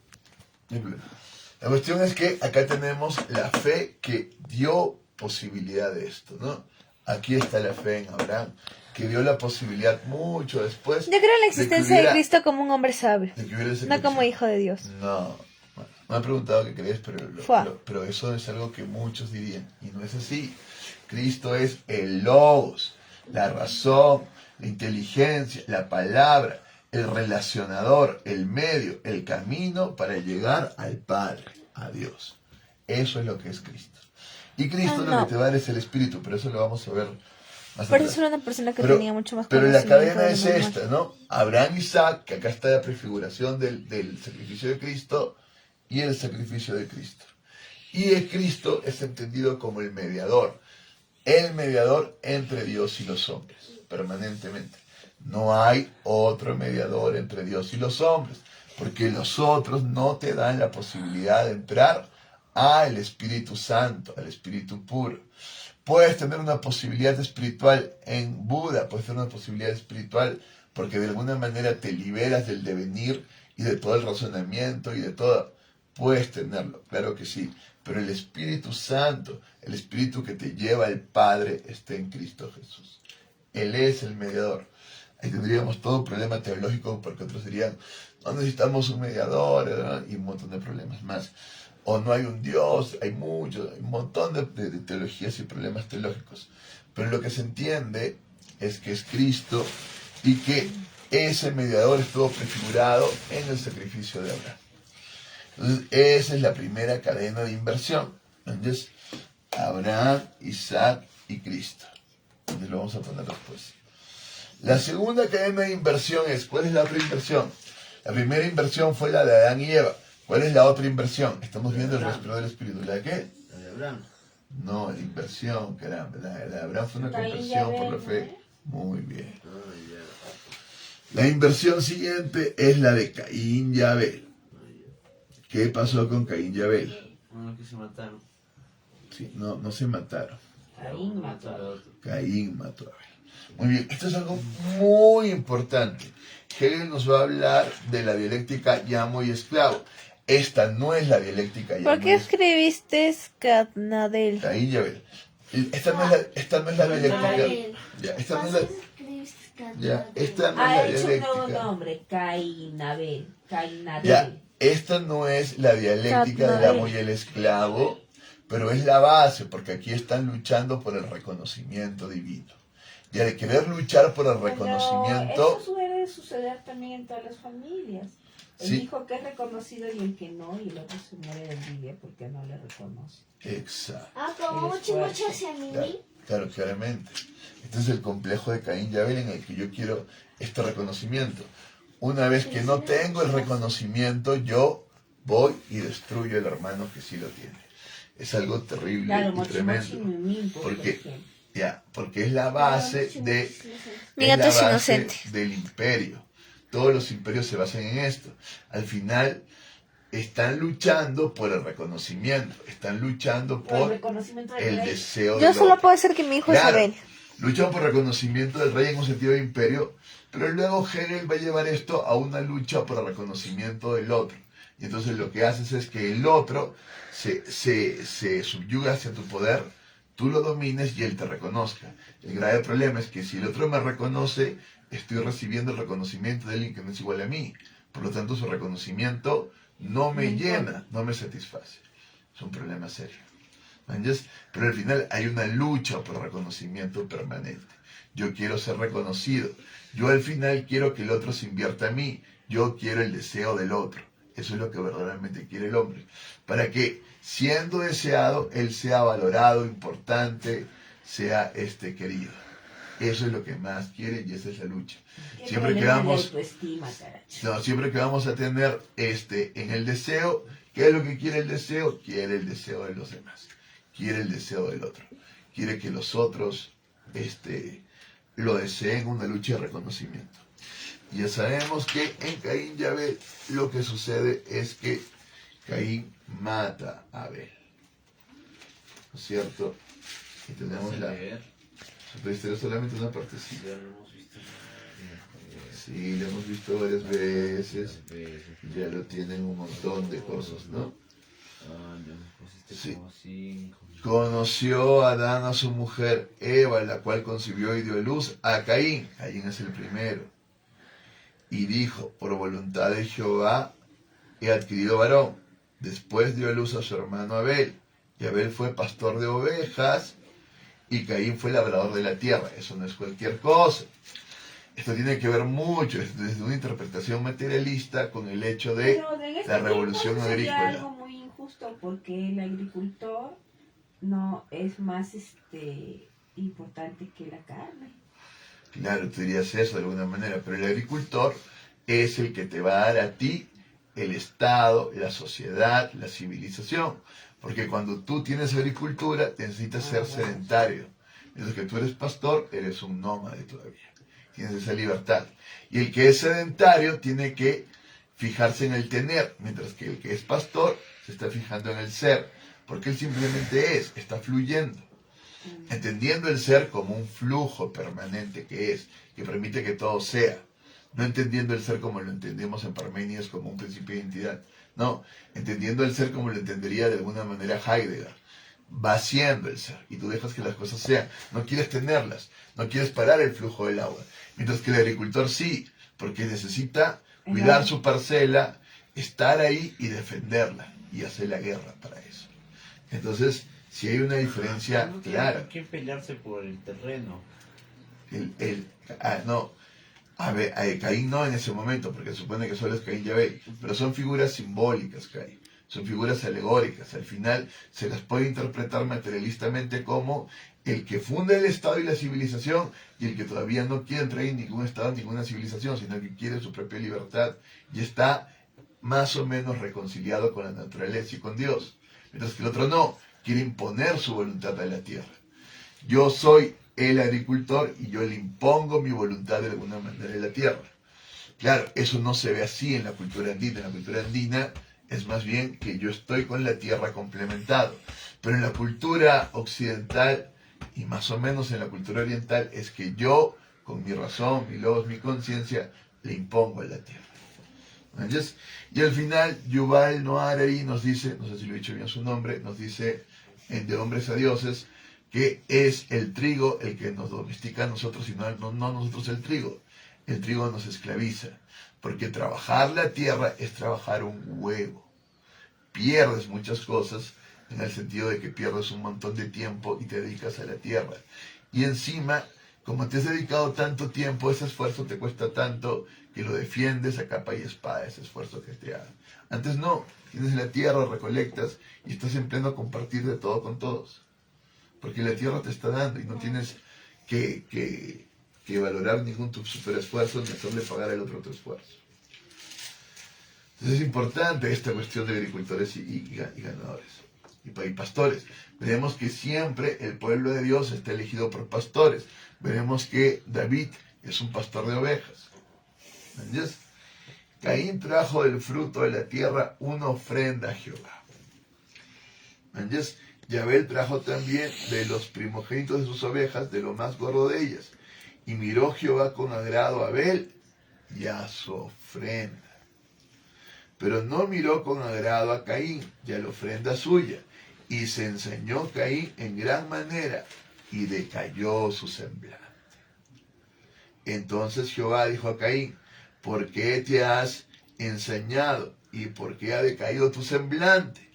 No hay problema. La cuestión es que acá tenemos la fe que dio posibilidad de esto, ¿no? Aquí está la fe en Abraham, que vio la posibilidad mucho después. Yo creo en la que existencia de hubiera- Cristo como un hombre sabio, de que hubiera ese no como sacrificio. hijo de Dios. No, me han preguntado qué crees, Fua. pero eso es algo que muchos dirían, y no es así. Cristo es el logos, la razón, la inteligencia, la palabra, el relacionador, el medio, el camino para llegar al Padre, a Dios. Eso es lo que es Cristo. Y Cristo lo no. que te va a dar es el Espíritu, pero eso lo vamos a ver más Por atrás. eso era una persona que Pero- tenía mucho más Pero la conocimiento cadena de lo es normal. esta, ¿no? Abraham y Isaac, que acá está la prefiguración del sacrificio de Cristo y el sacrificio de Cristo. Y el Cristo es entendido como el mediador entre Dios y los hombres, permanentemente. No hay otro mediador entre Dios y los hombres, porque los otros no te dan la posibilidad de entrar al Espíritu Santo, al Espíritu puro. Puedes tener una posibilidad espiritual en Buda, puedes tener una posibilidad espiritual porque de alguna manera te liberas del devenir y de todo el razonamiento y de todo. Puedes tenerlo, claro que sí, pero el Espíritu Santo, el Espíritu que te lleva al Padre, está en Cristo Jesús. Él es el mediador. Ahí tendríamos todo un problema teológico porque otros dirían, no necesitamos un mediador, ¿verdad? Y un montón de problemas más. O no hay un Dios, hay muchos, hay un montón de teologías y problemas teológicos. Pero lo que se entiende es que es Cristo y que ese mediador estuvo prefigurado en el sacrificio de Abraham. Entonces, esa es la primera cadena de inversión. Entonces, Abraham, Isaac y Cristo. Entonces lo vamos a poner después. La segunda cadena de inversión es, ¿cuál es la otra inversión? La primera inversión fue la de Adán y Eva. ¿Cuál es la otra inversión? Estamos viendo el respiro del Espíritu. ¿La de qué? La de Abraham. No, la inversión, caramba. La de Abraham fue una Caín y conversión por la Abel, fe. Muy bien. Ah, ya. La inversión siguiente es la de Caín y Abel. ¿Qué pasó con Caín y Abel? Uno que se mataron. Sí, no se mataron. Caín mató a otro. Caín mató a Abel. Muy bien, esto es algo muy importante. Hegel nos va a hablar de la dialéctica llamo y esclavo. Esta no es la dialéctica llamo ¿Por y qué esclavo. escribiste Catnadel? Caín y Abel. Esta no es la dialéctica. Abel. Ya, esta no es ¿Cuántos la, escribiste, ya, esta no Ha es hecho la un nuevo dialéctica. nombre, Cainabel. Cainabel. Ya, esta no es la dialéctica del Catnadel. amo y el esclavo, pero es la base, porque aquí están luchando por el reconocimiento divino. Y al querer luchar por el Pero reconocimiento, eso suele suceder también en todas las familias. El Sí. hijo que es reconocido y el que no, y el otro se muere de envidia porque no le reconoce. exacto, Ah, como El mucho esfuerzo. hacia mí. claro, claramente. Este es el complejo de Caín y Abel en el que yo quiero este reconocimiento. Una vez que no tengo el reconocimiento, yo voy y destruyo al hermano que sí lo tiene. Es algo terrible Claro, y Mochi tremendo. Mochi Mimín, por Porque, ejemplo. ya, porque es la base de Mi es gato la es base inocente. del imperio. Todos los imperios se basan en esto. Al final están luchando por el reconocimiento, están luchando Por el por reconocimiento del el rey. deseo Yo del solo otro. puedo decir que mi hijo es Claro, Abel. luchan por reconocimiento del rey en un sentido de imperio, pero luego Hegel va a llevar esto a una lucha por el reconocimiento del otro. Y entonces lo que haces es que el otro se subyuga hacia tu poder, tú lo domines y él te reconozca. El grave problema es que si el otro me reconoce, estoy recibiendo el reconocimiento de alguien que no es igual a mí. Por lo tanto, su reconocimiento no me llena, no me satisface. Es un problema serio. ¿Entiendes? Pero al final hay una lucha por reconocimiento permanente. Yo quiero ser reconocido. Yo al final quiero que el otro se invierta a mí. Yo quiero el deseo del otro. Eso es lo que verdaderamente quiere el hombre. Para que, siendo deseado, él sea valorado, importante, sea querido. Eso es lo que más quiere y esa es la lucha. Qué Siempre que problema de vamos, autoestima, caracho. no, siempre que vamos a tener en el deseo, ¿qué es lo que quiere el deseo? Quiere el deseo de los demás. Quiere el deseo del otro. Quiere que los otros lo deseen, una lucha de reconocimiento. Ya sabemos que en Caín y Abel lo que sucede es que Caín mata a Abel. ¿No es cierto? Y tenemos la historia solamente una partecita. Ya lo hemos visto. Sí, lo hemos visto varias veces. Ya lo tienen un montón de cosas, ¿no? Ya me pusiste Sí. como 5. Conoció Adán a su mujer Eva, la cual concibió y dio luz a Caín. Caín es el primero. Y dijo, por voluntad de Jehová he adquirido varón. Después dio luz a su hermano Abel. Y Abel fue pastor de ovejas y Caín fue labrador de la tierra. Eso no es cualquier cosa. Esto tiene que ver mucho desde una interpretación materialista con el hecho de Pero en este la revolución tiempo sería agrícola. algo muy injusto porque el agricultor no es más importante que la carne. Claro, tú dirías eso de alguna manera, pero el agricultor es el que te va a dar a ti el Estado, la sociedad, la civilización. Porque cuando tú tienes agricultura, necesitas ser sedentario. Mientras que tú eres pastor, eres un nómade todavía. Tienes esa libertad. Y el que es sedentario tiene que fijarse en el tener, mientras que el que es pastor se está fijando en el ser. Porque él simplemente está fluyendo. Entendiendo el ser como un flujo permanente que permite que todo sea. No entendiendo el ser como lo entendemos en Parménides como un principio de identidad. No, entendiendo el ser como lo entendería de alguna manera Heidegger. Va siendo el ser y tú dejas que las cosas sean. No quieres tenerlas, no quieres parar el flujo del agua. Mientras que el agricultor sí, porque necesita cuidar su parcela, estar ahí y defenderla y hacer la guerra para eso. Entonces, si hay una diferencia No tiene clara. por qué pelearse por el terreno. No, a ver, Caín no en ese momento, porque se supone que solo es Caín y Abel, pero son figuras simbólicas, Caín. Son figuras alegóricas. Al final se las puede interpretar materialistamente como el que funda el Estado y la civilización y el que todavía no quiere entrar en ningún Estado, ninguna civilización, sino que quiere su propia libertad y está más o menos reconciliado con la naturaleza y con Dios. Mientras que el otro no, quiere imponer su voluntad a la tierra. Yo soy el agricultor y yo le impongo mi voluntad de alguna manera a la tierra. Claro, eso no se ve así en la cultura andina. En la cultura andina es más bien que yo estoy con la tierra complementado. Pero en la cultura occidental y más o menos en la cultura oriental es que yo, con mi razón, mi logos, mi conciencia, le impongo a la tierra. ¿Entiendes? Y al final, Yuval Noah Harari nos dice, no sé si lo he dicho bien su nombre, nos dice en De Hombres a Dioses, que es el trigo el que nos domestica a nosotros y no nosotros el trigo. El trigo nos esclaviza, porque trabajar la tierra es trabajar un huevo. Pierdes muchas cosas en el sentido de que pierdes un montón de tiempo y te dedicas a la tierra. Y encima, como te has dedicado tanto tiempo, ese esfuerzo te cuesta tanto que lo defiendes a capa y espada, ese esfuerzo que te haga. Antes no, tienes la tierra, recolectas y estás en pleno compartir de todo con todos. Porque la tierra te está dando y no tienes que valorar ningún tu super esfuerzo ni hacerle pagar al otro tu esfuerzo. Entonces es importante esta cuestión de agricultores y ganadores y pastores. Veremos que siempre el pueblo de Dios está elegido por pastores. Veremos que David es un pastor de ovejas. ¿Entiendes? Caín trajo del fruto de la tierra una ofrenda a Jehová. ¿Entiendes? Y Abel trajo también de los primogénitos de sus ovejas, de lo más gordo de ellas. Y miró Jehová con agrado a Abel y a su ofrenda. Pero no miró con agrado a Caín y a la ofrenda suya. Y se ensañó Caín en gran manera y decayó su semblante. Entonces Jehová dijo a Caín, ¿por qué te has ensañado y por qué ha decaído tu semblante?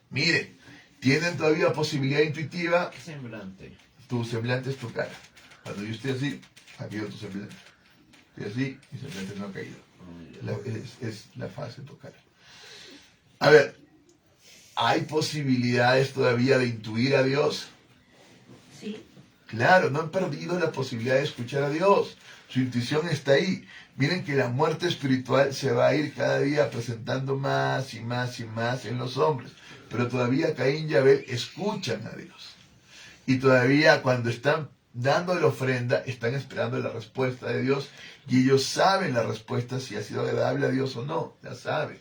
Miren, tienen todavía posibilidad intuitiva. ¿Qué semblante? Tu semblante es tu cara. Cuando yo estoy así, ha caído tu semblante. Estoy así, mi semblante no ha caído. Es la faz de tu cara. A ver, ¿hay posibilidades todavía de intuir a Dios? Sí. Claro, no han perdido la posibilidad de escuchar a Dios. Su intuición está ahí. Miren que la muerte espiritual se va a ir cada día presentando más y más y más en los hombres. Pero todavía Caín y Abel escuchan a Dios. Y todavía cuando están dando la ofrenda, están esperando la respuesta de Dios. Y ellos saben la respuesta, si ha sido agradable a Dios o no. La saben.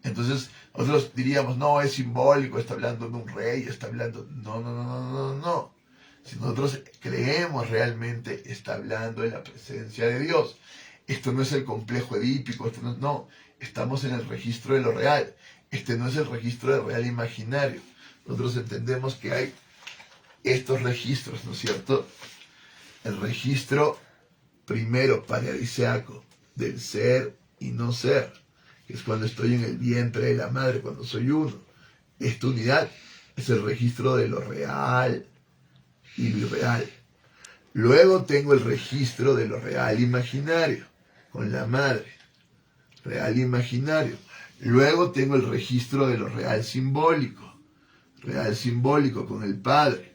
Entonces, nosotros diríamos, no, es simbólico, está hablando de un rey, está hablando... No. Si nosotros creemos realmente, está hablando de la presencia de Dios. Esto no es el complejo edípico, no, estamos en el registro de lo real. Este no es el registro de real imaginario. Nosotros entendemos que hay estos registros, ¿no es cierto? El registro primero paradisíaco del ser y no ser, que es cuando estoy en el vientre de la madre, cuando soy uno. Esta unidad es el registro de lo real y lo irreal. Luego tengo el registro de lo real imaginario, con la madre, real imaginario. Luego tengo el registro de lo real simbólico con el padre.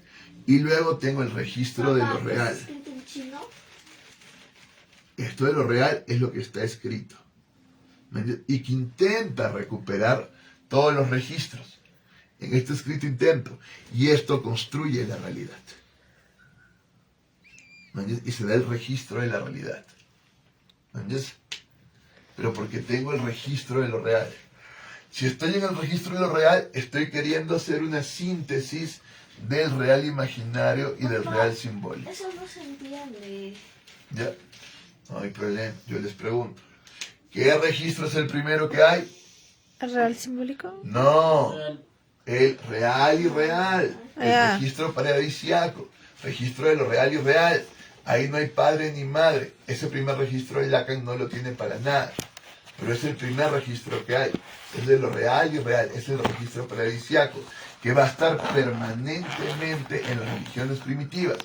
Y luego tengo el registro de lo real. ¿Es escrito en chino? Esto de lo real es lo que está escrito. ¿Me entiendes? Y que intenta recuperar todos los registros. En este escrito intento. Y esto construye la realidad. ¿Me entiendes? Y se da el registro de la realidad. ¿Me entiendes? Pero porque tengo el registro de lo real. Si estoy en el registro de lo real, estoy queriendo hacer una síntesis del real imaginario y del real simbólico. Eso no se entiende. ¿Ya? No hay problema. Yo les pregunto. ¿Qué registro es el primero que hay? ¿El real simbólico? No. El real y real. El Ya. registro paradisiaco. Registro de lo real y real. Ahí no hay padre ni madre. Ese primer registro de Lacan no lo tiene para nada. Pero es el primer registro que hay. Es de lo real y real. Es el registro paradisiaco, que va a estar permanentemente en las religiones primitivas.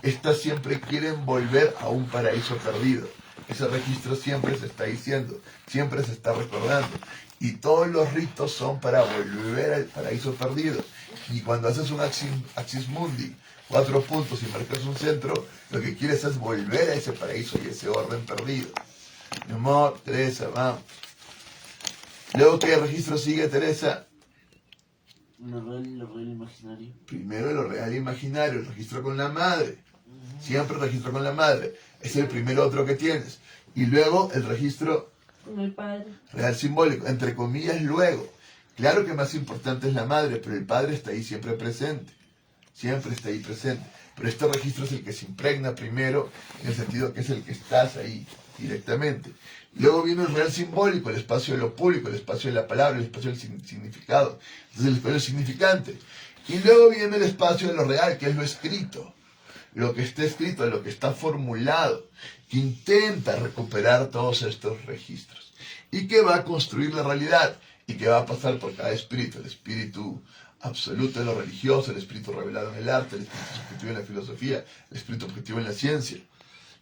Estas siempre quieren volver a un paraíso perdido. Ese registro siempre se está diciendo, siempre se está recordando. Y todos los ritos son para volver al paraíso perdido. Y cuando haces un axis mundi, 4 puntos y marcas un centro, lo que quieres es volver a ese paraíso y ese orden perdido. Mi amor, Teresa, vamos. Luego, ¿qué registro sigue, Teresa? Lo real imaginario. Primero lo real imaginario, el registro con la madre. Siempre el registro con la madre. Es el primer otro que tienes. Y luego el registro Con el padre. real simbólico, entre comillas, luego. Claro que más importante es la madre, pero el padre está ahí siempre presente. Siempre está ahí presente. Pero este registro es el que se impregna primero, en el sentido que es el que estás ahí directamente. Luego viene el real simbólico, el espacio de lo público, el espacio de la palabra, el espacio del significado. Entonces el espacio significante. Y luego viene el espacio de lo real, que es lo escrito. Lo que está escrito, lo que está formulado, que intenta recuperar todos estos registros. Y que va a construir la realidad. Y que va a pasar por cada espíritu. El espíritu absoluto de lo religioso, el espíritu revelado en el arte, el espíritu subjetivo en la filosofía, el espíritu objetivo en la ciencia.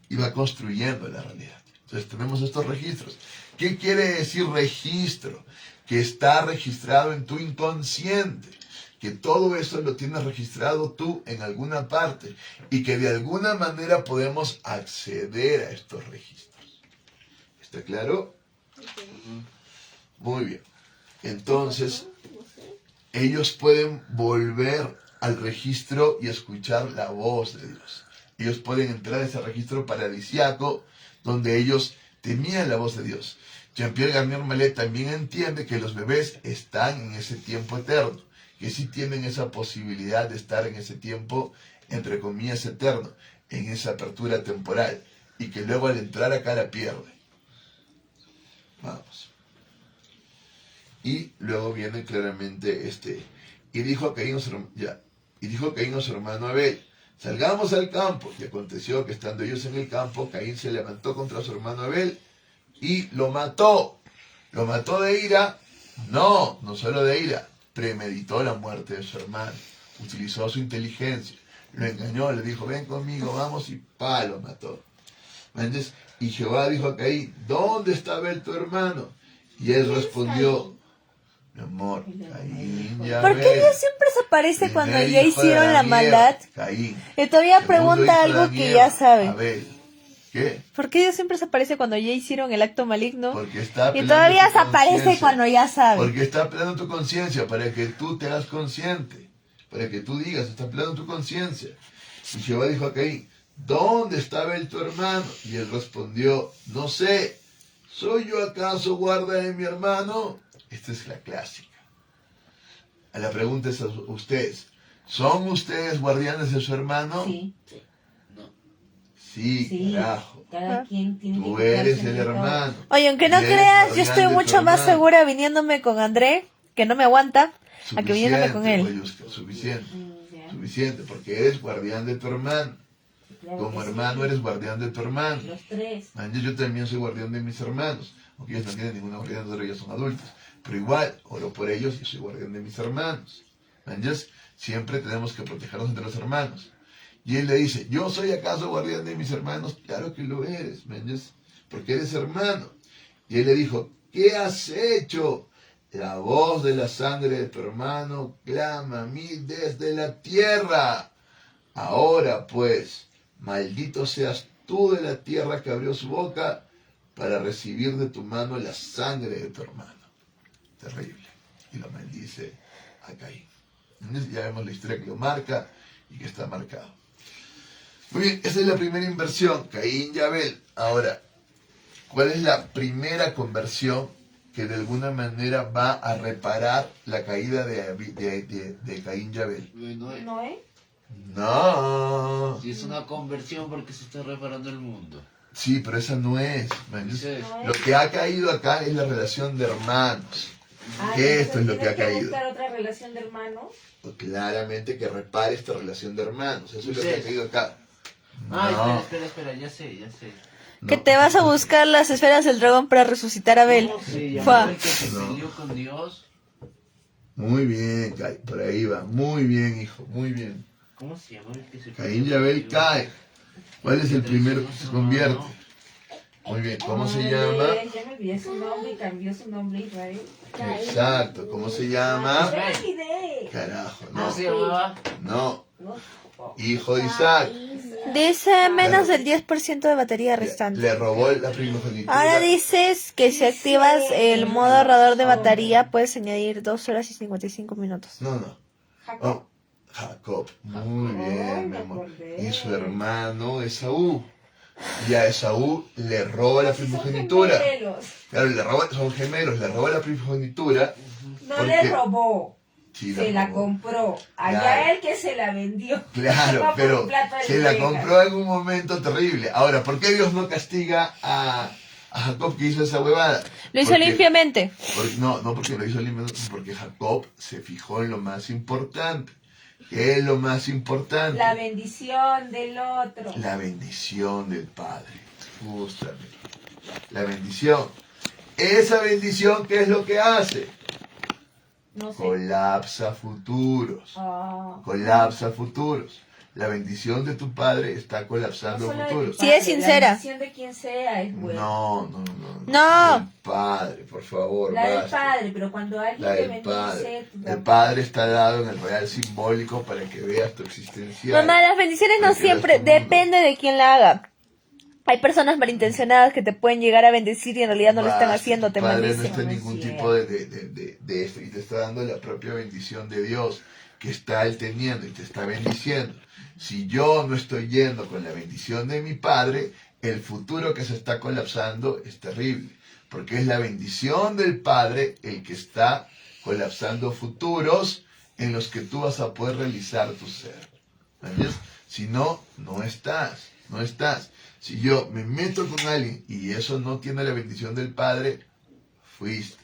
Y va construyendo la realidad. Entonces tenemos estos registros. ¿Qué quiere decir registro? Que está registrado en tu inconsciente. Que todo eso lo tienes registrado tú en alguna parte. Y que de alguna manera podemos acceder a estos registros. ¿Está claro? Muy bien. Entonces, ellos pueden volver al registro y escuchar la voz de Dios. Ellos pueden entrar a ese registro paradisiaco donde ellos temían la voz de Dios. Jean-Pierre Garnier-Mallet también entiende que los bebés están en ese tiempo eterno, que sí tienen esa posibilidad de estar en ese tiempo, entre comillas, eterno, en esa apertura temporal, y que luego al entrar acá la pierde. Vamos. Y luego viene claramente y dijo Caín a su hermano Abel, salgamos al campo. Y aconteció que estando ellos en el campo, Caín se levantó contra su hermano Abel y lo mató. ¿Lo mató de ira? No solo de ira. Premeditó la muerte de su hermano. Utilizó su inteligencia. Lo engañó, le dijo, ven conmigo, vamos, y lo mató. ¿Entiendes? Y Jehová dijo a Caín, ¿dónde está Abel tu hermano? Y él respondió, mi amor, Caín, ya ¿Por qué ves. Dios siempre se aparece cuando Primer ya hijo de hicieron la Daniel, maldad? Caín. Y todavía Segundo pregunta hijo de algo que Daniel, ya sabe. Abel. ¿Qué? ¿Por qué Dios siempre se aparece cuando ya hicieron el acto maligno? Porque está Y apelando todavía tu se aparece conciencia. cuando ya sabe. Porque está apelando tu conciencia para que tú te hagas consciente. Para que tú digas, está apelando tu conciencia. Y Jehová dijo a Caín, ¿dónde está Abel tu hermano? Y él respondió, no sé, ¿soy yo acaso guarda de mi hermano? Esta es la clásica. A la pregunta es a ustedes, ¿son ustedes guardianes de su hermano? Sí, Sí, sí. carajo. Cada quien tiene Tú que eres cuidarse el de todo. hermano. Oye, aunque no Y eres creas, yo guardián estoy de tu mucho más hermano. segura viniéndome con André que no me aguanta, a que viniéndome con él. Mayuska, suficiente. Ya. Suficiente, porque eres guardián de tu hermano. Claro Como que hermano sí. eres guardián de tu hermano. Los tres. Yo también soy guardián de mis hermanos, aunque ellos no tienen ninguna guardián, nosotros ellos son adultos. Pero igual, oro por ellos y soy guardián de mis hermanos. ¿Entiendes? Siempre tenemos que protegernos entre los hermanos. Y él le dice, ¿yo soy acaso guardián de mis hermanos? Claro que lo eres, ¿me entiendes? Porque eres hermano. Y él le dijo, ¿qué has hecho? La voz de la sangre de tu hermano clama a mí desde la tierra. Ahora pues, maldito seas tú de la tierra que abrió su boca para recibir de tu mano la sangre de tu hermano. Terrible. Y lo maldice a Caín. Entonces ya vemos la historia que lo marca y que está marcado. Muy bien, esa es la primera inversión, Caín y Abel. Ahora, ¿cuál es la primera conversión que de alguna manera va a reparar la caída de Caín y Abel? Bueno, ¿Noé? No. si es una conversión porque se está reparando el mundo. Sí, pero esa no es. Man. Dice, Lo que ha caído acá es la relación de hermanos. Ah, Esto es lo entonces que ha tienes caído. buscar otra relación de hermanos. Pues claramente que repare esta relación de hermanos. Eso es lo que ha caído acá. ah, No. espera, ya sé. Que te vas a buscar las esferas del dragón para resucitar a Abel. ¿Cómo se llama Fua. el que se No. peleó con Dios? Muy bien, Kai, por ahí va. Muy bien, hijo, muy bien. ¿Cómo se llama el que se Caín y peleó con Abel Dios? cae. ¿Cuál es el primero que se convierte? Muy bien, ¿cómo se Ay, llama? Ya me olvidé su nombre y cambió su nombre a Israel. Exacto, ¿cómo se llama? Ya me olvidé. Carajo, ¿Cómo no. se llamaba? No, No. hijo de Isaac. Dice menos del 10% de batería Le restante. robó la primogenitura. Ahora dices que si activas el modo ahorrador de batería puedes añadir 2 horas y 55 minutos. No, no. Jacob. Oh, Jacob. Muy bien, mi me amor. acordé. Y su hermano Esaú. Y a Esaú le roba la Si son primogenitura. gemelos. Claro, le roba, son gemelos, le roba la primogenitura. No Porque- le robó. Sí, Se la robó. compró. Allá Claro. él que se la vendió. Claro, Va por pero un plato de se la lentejas. compró en un momento terrible. Ahora, ¿por qué Dios no castiga a Jacob que hizo esa huevada? Lo hizo Porque- limpiamente. no porque lo hizo limpiamente, porque Jacob se fijó en lo más importante. ¿Qué es lo más importante? La bendición del otro. La bendición del Padre. Justamente. La bendición. Esa bendición, ¿qué es lo que hace? No sé. Colapsa futuros. Ah. Colapsa futuros. La bendición de tu Padre está No colapsando solo de tu futuros. Sí, es padre, sincera. La bendición de quien sea es buena. No. No. Del Padre, por favor. La del basta. padre, pero cuando alguien La te del bendice, Padre. tú El también. Padre está dado en el real simbólico para que veas tu existencia. Mamá, las bendiciones no Para que veas siempre, tu mundo. depende de quién la haga. Hay personas malintencionadas que te pueden llegar a bendecir y en realidad no lo están Basta, haciendo, te tu Padre no maldicen. está en No es ningún cierto. tipo de esto y te está dando la propia bendición de Dios que está Él teniendo y te está bendiciendo. Si yo no estoy yendo con la bendición de mi Padre, el futuro que se está colapsando es terrible, porque es la bendición del Padre el que está colapsando futuros en los que tú vas a poder realizar tu ser. ¿Entiendes? Si no, no estás. Si yo me meto con alguien y eso no tiene la bendición del Padre, fuiste.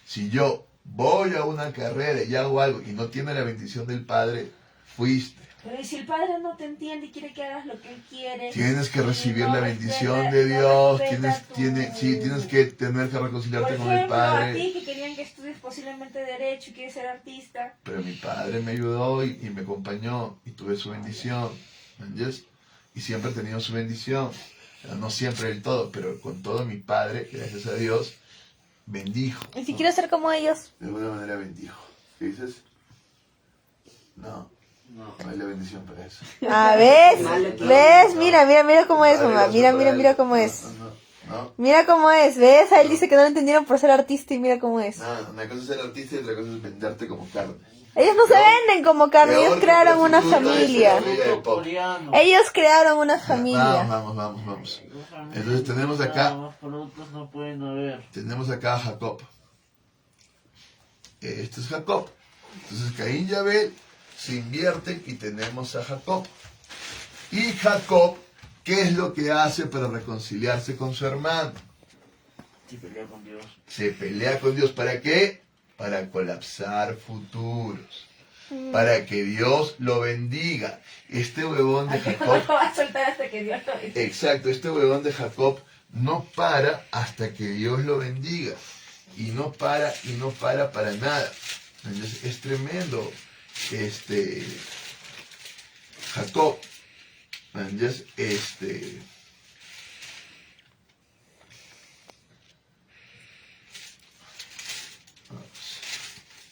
Si yo voy a una carrera y hago algo y no tiene la bendición del Padre, fuiste. Pero ¿y si el padre no te entiende y quiere que hagas lo que él quiere? Tienes que y recibir no la respeta- bendición de no Dios, respeta tienes que tener que Por reconciliarte con el ejemplo, a Padre. ti que querían que estudies posiblemente Derecho y quieres ser artista. Pero mi Padre me ayudó y me acompañó y tuve su bendición. ¿Entiendes? Y siempre he tenido su bendición. No siempre del todo, pero con todo mi Padre, gracias a Dios, bendijo. Y si ¿no? quiero ser como ellos. De alguna manera bendijo. ¿Qué dices? No hay la bendición para eso. Ah, ¿ves? Mira cómo es, mamá. Mira cómo es. No. Mira cómo es, ¿ves? A él dice que no lo entendieron por ser artista y mira cómo es. No, una cosa es ser artista y otra cosa es venderte como carne. Ellos no se venden como carne, ellos Peor que crearon una prostituta es familia. ser de pop. Coreano. Ellos crearon una familia. Vamos. Entonces tenemos acá- Más productos no pueden haber. Tenemos acá a Jacob. Este es Jacob. Entonces Caín y Abel se invierten y tenemos a Jacob. Y Jacob, ¿qué es lo que hace para reconciliarse con su hermano? Sí, pelea con Dios. Se pelea con Dios. ¿Para qué? para colapsar futuros, para que Dios lo bendiga. Este huevón de Jacob, No va a soltar hasta que Dios lo bendiga. exacto, este huevón de Jacob no para hasta que Dios lo bendiga. Y no para para nada. Entonces, es tremendo Jacob. Entonces,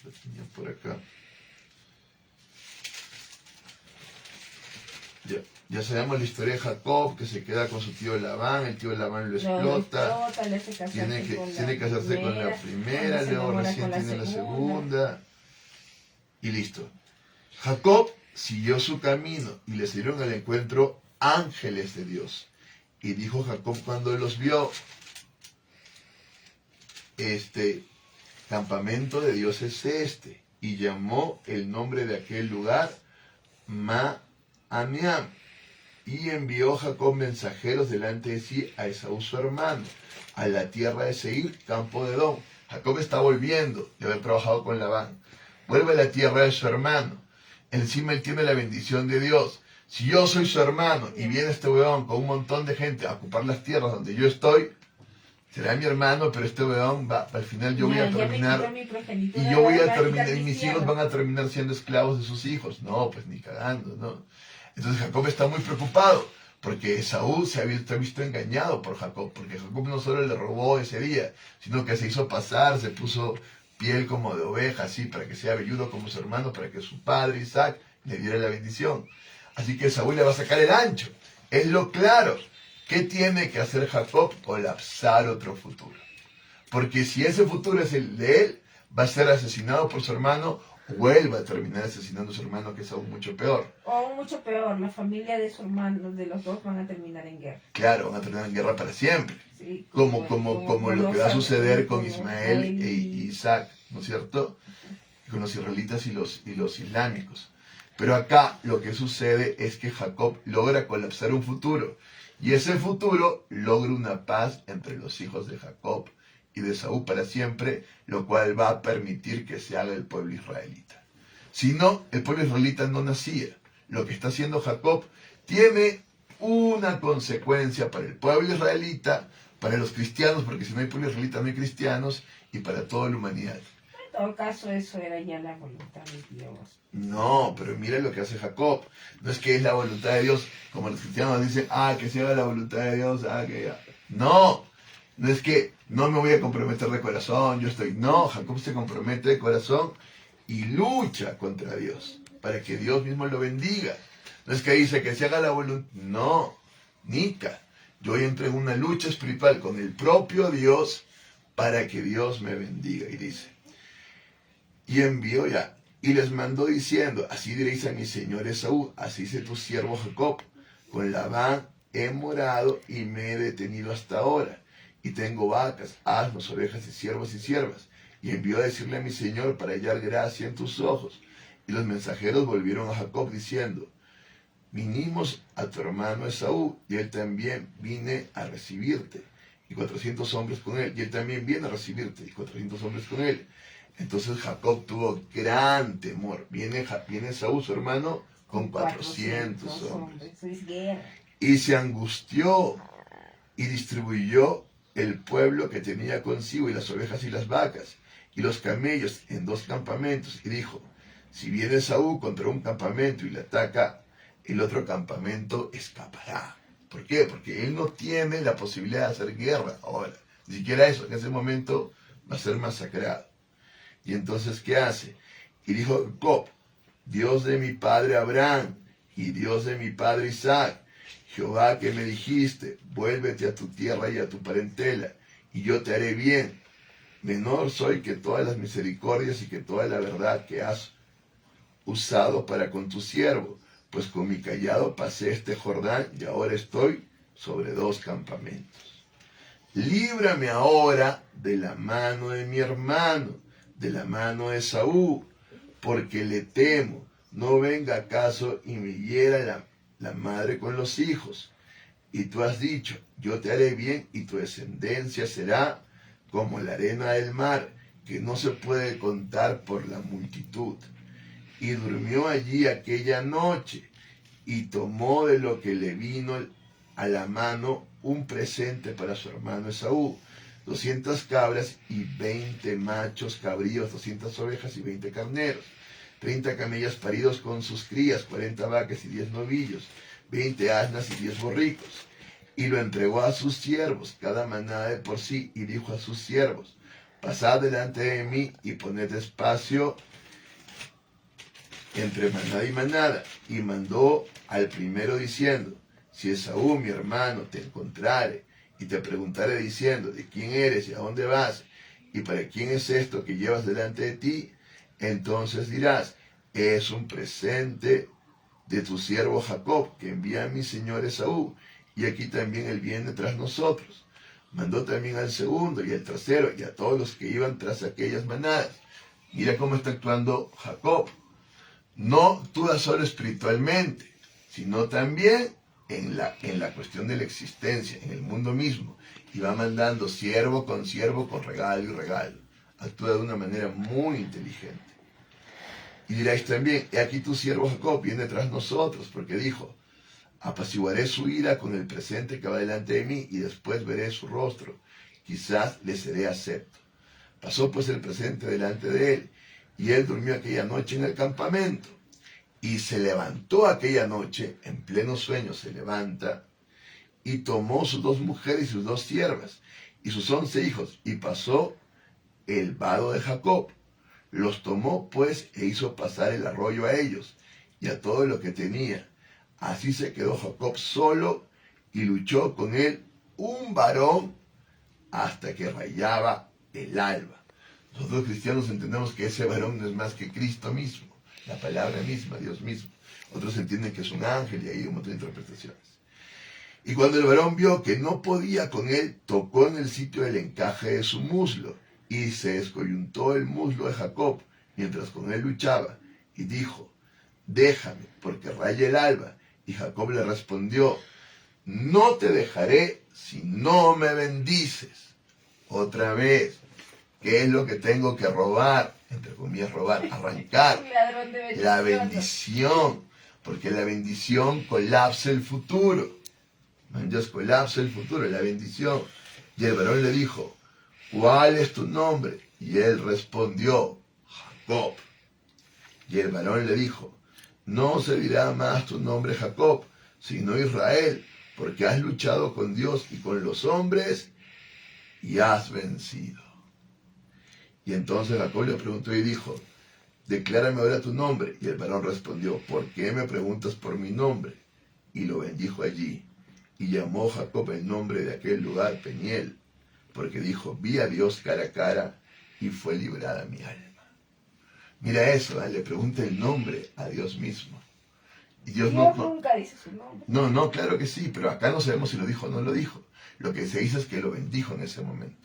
lo tenía por acá. Ya sabemos la historia de Jacob, que se queda con su tío Labán, el tío Labán lo explota, le hace casarse tiene que casarse con la primera, luego recién tiene la segunda, y listo. Jacob siguió su camino y le salieron al encuentro ángeles de Dios. Y dijo Jacob cuando los vio, campamento de Dios es este. Y llamó el nombre de aquel lugar Aniam. Y envió Jacob mensajeros delante de sí a Esaú su hermano, a la tierra de Seir, campo de Edom. Jacob está volviendo de haber trabajado con Labán. Vuelve a la tierra de su hermano. Encima él tiene la bendición de Dios. Si yo soy su hermano y viene este huevón con un montón de gente a ocupar las tierras donde yo estoy, será mi hermano, pero este huevón va, al final yo voy a terminar, y yo voy a terminar, y mis hijos van a terminar siendo esclavos de sus hijos. No, pues ni cagando, ¿no? Entonces Jacob está muy preocupado, porque Esaú se ha visto engañado por Jacob, porque Jacob no solo le robó ese día, sino que se hizo pasar, se puso piel como de oveja, así, para que sea velludo como su hermano, para que su padre Isaac le diera la bendición. Así que Esaú le va a sacar el ancho. Es lo claro. ¿Qué tiene que hacer Jacob? Colapsar otro futuro. Porque si ese futuro es el de él, va a ser asesinado por su hermano, o él va a terminar asesinando a su hermano, que es aún mucho peor. O aún mucho peor, la familia de su hermano, de los dos, van a terminar en guerra. Claro, van a terminar en guerra para siempre. Sí, Como lo que va a suceder con Ismael e Isaac, ¿no es cierto? Con los israelitas y los islámicos. Pero acá lo que sucede es que Jacob logra colapsar un futuro. Y ese futuro logra una paz entre los hijos de Jacob y de Esaú para siempre, lo cual va a permitir que se haga el pueblo israelita. Si no, el pueblo israelita no nacía. Lo que está haciendo Jacob tiene una consecuencia para el pueblo israelita, para los cristianos, porque si no hay pueblo israelita no hay cristianos, y para toda la humanidad. En todo caso, eso era ya la voluntad de Dios. No, pero mira lo que hace Jacob. No es que es la voluntad de Dios, como los cristianos dicen, que se haga la voluntad de Dios, que ya. No, no es que no me voy a comprometer de corazón, yo estoy. No, Jacob se compromete de corazón y lucha contra Dios, para que Dios mismo lo bendiga. No es que dice que se haga la voluntad. No, Nica. Yo entro en una lucha espiritual con el propio Dios para que Dios me bendiga. Y dice, y envió ya, y les mandó diciendo, así diréis a mi señor Esaú, así dice tu siervo Jacob, con Labán he morado y me he detenido hasta ahora, y tengo vacas, asnos, ovejas y siervos y siervas, y envió a decirle a mi señor para hallar gracia en tus ojos. Y los mensajeros volvieron a Jacob diciendo, vinimos a tu hermano Esaú, y él también vine a recibirte, y 400 hombres con él, y él también viene a recibirte, y 400 hombres con él. Entonces Jacob tuvo gran temor. Viene Esaú, su hermano, con 400 hombres. Eso es guerra. Y se angustió y distribuyó el pueblo que tenía consigo, y las ovejas y las vacas, y los camellos en 2 campamentos. Y dijo, si viene Esaú contra un campamento y le ataca, el otro campamento escapará. ¿Por qué? Porque él no tiene la posibilidad de hacer guerra ahora. Ni siquiera eso, en ese momento va a ser masacrado. Y entonces, ¿qué hace? Y dijo Jacob, Dios de mi padre Abraham y Dios de mi padre Isaac, Jehová que me dijiste, vuélvete a tu tierra y a tu parentela, y yo te haré bien. Menor soy que todas las misericordias y que toda la verdad que has usado para con tu siervo, pues con mi cayado pasé este Jordán y ahora estoy sobre 2 campamentos. Líbrame ahora de la mano de mi hermano, de la mano de Esaú, porque le temo, no venga acaso y me hiera la madre con los hijos. Y tú has dicho, yo te haré bien y tu descendencia será como la arena del mar, que no se puede contar por la multitud. Y durmió allí aquella noche, y tomó de lo que le vino a la mano un presente para su hermano Esaú, 200 cabras y 20 machos cabríos, 200 ovejas y 20 carneros, 30 camellos paridos con sus crías, 40 vacas y 10 novillos, 20 asnas y 10 borricos. Y lo entregó a sus siervos, cada manada de por sí, y dijo a sus siervos: pasad delante de mí y poned espacio entre manada y manada. Y mandó al primero diciendo: si Esaú, mi hermano, te encontrare y te preguntare diciendo: ¿de quién eres y a dónde vas? ¿Y para quién es esto que llevas delante de ti? Entonces dirás: es un presente de tu siervo Jacob, que envía a mi señor Esaú, y aquí también él viene tras nosotros. Mandó también al segundo y al tercero y a todos los que iban tras aquellas manadas. Mira cómo está actuando Jacob. No actúa solo espiritualmente, sino también en la cuestión de la existencia, en el mundo mismo. Y va mandando siervo, con regalo y regalo. Actúa de una manera muy inteligente. Y diréis también: he aquí tu siervo Jacob viene tras nosotros, porque dijo: apaciguaré su ira con el presente que va delante de mí, y después veré su rostro, quizás le seré acepto. Pasó pues el presente delante de él, y él durmió aquella noche en el campamento. Y se levantó aquella noche, en pleno sueño se levanta, y tomó sus 2 mujeres y sus 2 siervas, y sus 11 hijos, y pasó el vado de Jacob. Los tomó pues e hizo pasar el arroyo a ellos, y a todo lo que tenía. Así se quedó Jacob solo, y luchó con él un varón hasta que rayaba el alba. Nosotros cristianos entendemos que ese varón no es más que Cristo mismo, la palabra misma, Dios mismo. Otros entienden que es un ángel, y hay un montón de interpretaciones. Y cuando el varón vio que no podía con él, tocó en el sitio del encaje de su muslo, y se descoyuntó el muslo de Jacob mientras con él luchaba, y dijo: déjame, porque raya el alba. Y Jacob le respondió: no te dejaré si no me bendices. Otra vez, ¿qué es lo que tengo que robar? Entre comillas, robar, arrancar. Ladrón de bendición. La bendición, porque la bendición colapsa el futuro. Dios colapsa el futuro, la bendición. Y el varón le dijo: ¿cuál es tu nombre? Y él respondió: Jacob. Y el varón le dijo: no se dirá más tu nombre Jacob, sino Israel, porque has luchado con Dios y con los hombres y has vencido. Y entonces Jacob le preguntó y dijo: declárame ahora tu nombre. Y el varón respondió: ¿por qué me preguntas por mi nombre? Y lo bendijo allí. Y llamó Jacob el nombre de aquel lugar Peniel, porque dijo: vi a Dios cara a cara, y fue librada mi alma. Mira eso, le pregunta el nombre a Dios mismo. Y Dios nunca dice su nombre. No, claro que sí, pero acá no sabemos si lo dijo o no lo dijo. Lo que se dice es que lo bendijo en ese momento.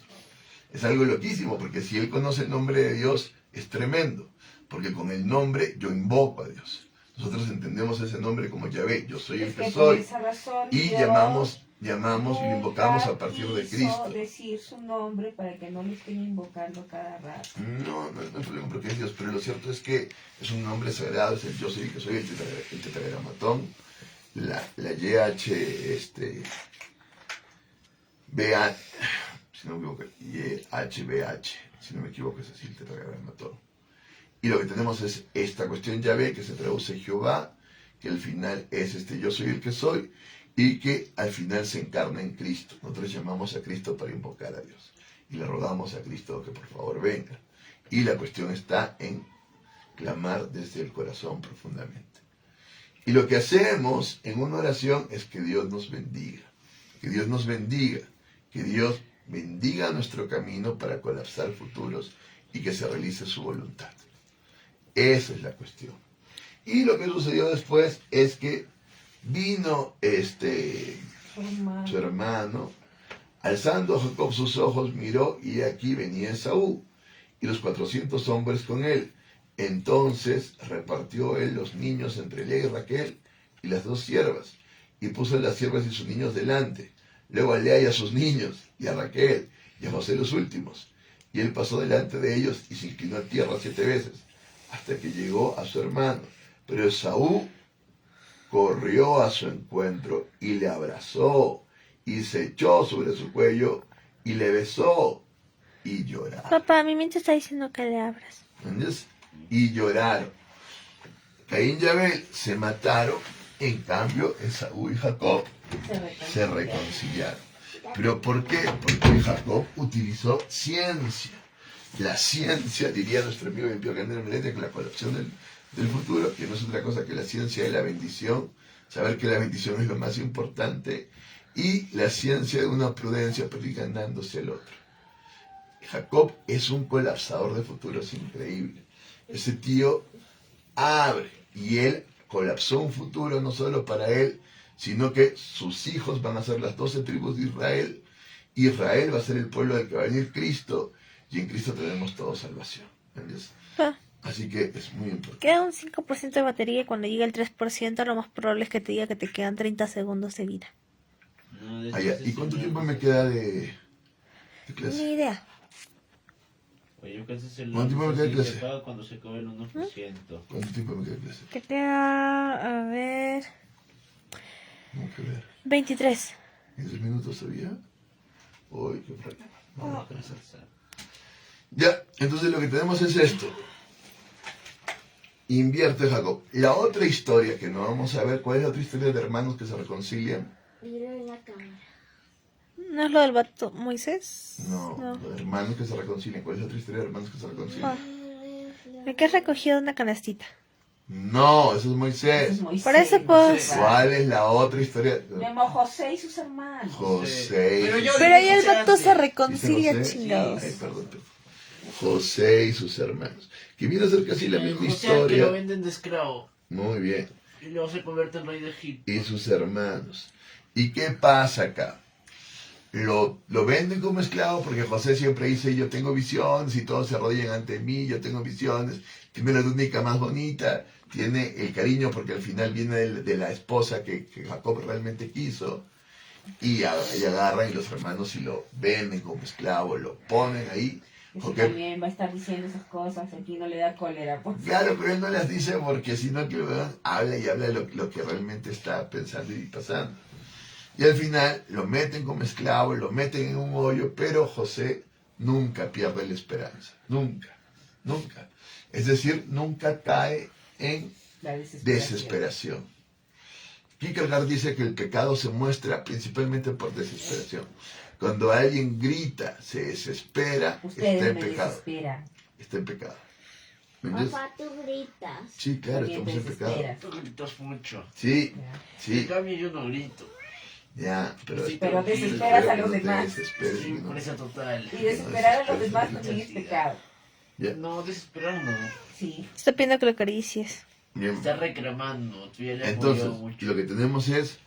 Es algo loquísimo, porque si él conoce el nombre de Dios, es tremendo, porque con el nombre yo invoco a Dios. Nosotros entendemos ese nombre como Yahvé, yo soy el que soy, y llamamos y lo invocamos a partir de Cristo. Decir su nombre para que no lo estén invocando cada rato. No hay problema porque es Dios, pero lo cierto es que es un nombre sagrado, es el yo soy el que soy, el tetragramatón, la YH, BH, si no me equivoco, YHBH, si no me equivoco es así el tetragramatón. Y lo que tenemos es esta cuestión Yahvé, que se traduce Jehová, que al final es yo soy el que soy, y que al final se encarna en Cristo. Nosotros llamamos a Cristo para invocar a Dios, y le rogamos a Cristo que por favor venga. Y la cuestión está en clamar desde el corazón profundamente. Y lo que hacemos en una oración es que Dios nos bendiga, que Dios nos bendiga, que Dios bendiga nuestro camino para colapsar futuros y que se realice su voluntad. Esa es la cuestión. Y lo que sucedió después es que vino su hermano, alzando Jacob sus ojos, miró, y aquí venía Esaú, y los 400 hombres con él. Entonces repartió él los niños entre Lea y Raquel, y las 2 siervas, y puso a las siervas y sus niños delante, luego a Lea y a sus niños, y a Raquel, y a José los últimos. Y él pasó delante de ellos y se inclinó a tierra 7 veces, hasta que llegó a su hermano. Pero Esaú corrió a su encuentro y le abrazó, y se echó sobre su cuello y le besó, y lloraron. Papá, mi mente está diciendo que le abras. ¿Entiendes? Y lloraron. Caín y Abel se mataron, en cambio Esaú y Jacob se reconciliaron. ¿Pero por qué? Porque Jacob utilizó ciencia. La ciencia, diría nuestro amigo Jean-Pierre Gandier-Mellet, que la colección del futuro, que no es otra cosa que la ciencia de la bendición, saber que la bendición es lo más importante, y la ciencia de una prudencia, pero ir ganándose el otro. Jacob es un colapsador de futuros increíble. Ese tío abre, y él colapsó un futuro no solo para él, sino que sus hijos van a ser las 12 tribus de Israel. Israel va a ser el pueblo del que va a venir Cristo, y en Cristo tenemos toda salvación. ¿Entiendes? Pa, Así que es muy importante. queda un 5% de batería y cuando llegue el 3% lo más probable es que te diga que te quedan 30 segundos de vida. No, de hecho, Allá. ese ¿Y cuánto celular- tiempo me queda de clase? Ni idea. Oye, yo que ese celular ¿Cuánto tiempo me queda de se clase? apaga cuando se acabe el 1%. ¿Cuánto tiempo me queda de clase? Te queda, a ver, Vamos a ver. 23. ¿15 minutos todavía? Uy, qué problema. Vamos a Para pasar. pasar. Ya, entonces lo que tenemos es esto. Invierte Jacob. La otra historia que no vamos a ver, ¿cuál es la otra historia de hermanos que se reconcilian? Mira en la cámara. ¿No es lo del vato Moisés? No, los hermanos que se reconcilian. ¿Cuál es la otra historia de hermanos que se reconcilian? Me quedé recogido de una canastita. No, eso es Eso Moisés. es Moisés, Por eso, pues. ¿Cuál es la otra historia? Memo, José y sus hermanos. José. Pero yo- Pero ahí el José vato antes. se reconcilia, ¿Dice José? chingados. Ay, perdón. José y sus hermanos. Que viene a ser casi la misma José al que lo historia. venden de esclavo Muy bien. y luego se convierte en rey de Egipto. Y sus hermanos. ¿Y qué pasa acá? Lo venden como esclavo porque José siempre dice, yo tengo visiones y todos se arrodillan ante mí, yo tengo visiones, tiene la túnica más bonita, tiene el cariño porque al final viene de la esposa que Jacob realmente quiso, y agarran y los hermanos y lo venden como esclavo, lo ponen ahí. Ese Ok. también va a estar diciendo esas cosas, aquí no le da cólera. Pues. Claro, pero él no las dice porque si no que el weón habla y habla de lo que realmente está pensando y pasando. Y al final lo meten como esclavo, lo meten en un hoyo, pero José nunca pierde la esperanza. Nunca, nunca. Es decir, nunca cae en La desesperación. desesperación. Kierkegaard dice que el pecado se muestra principalmente por desesperación. Cuando alguien grita, se desespera, Ustedes está en me pecado. desesperan. Está en pecado. ¿Me entiendes? Papá, tú gritas. Sí, claro, También estamos te en pecado. desesperas. Tú gritas mucho. Sí, Ya. En sí, cambio yo no grito. ya, pero... Sí, Pero tranquilo, desesperas a espero los que no te demás. desesperes, Sí, ¿no? presa total. Y desesperar a los demás también es pecado. Ya, No, desesperar no. Sí. Está pidiendo que lo acaricies. bien. Está reclamando. Tú ya le has Entonces, movido mucho. lo que tenemos es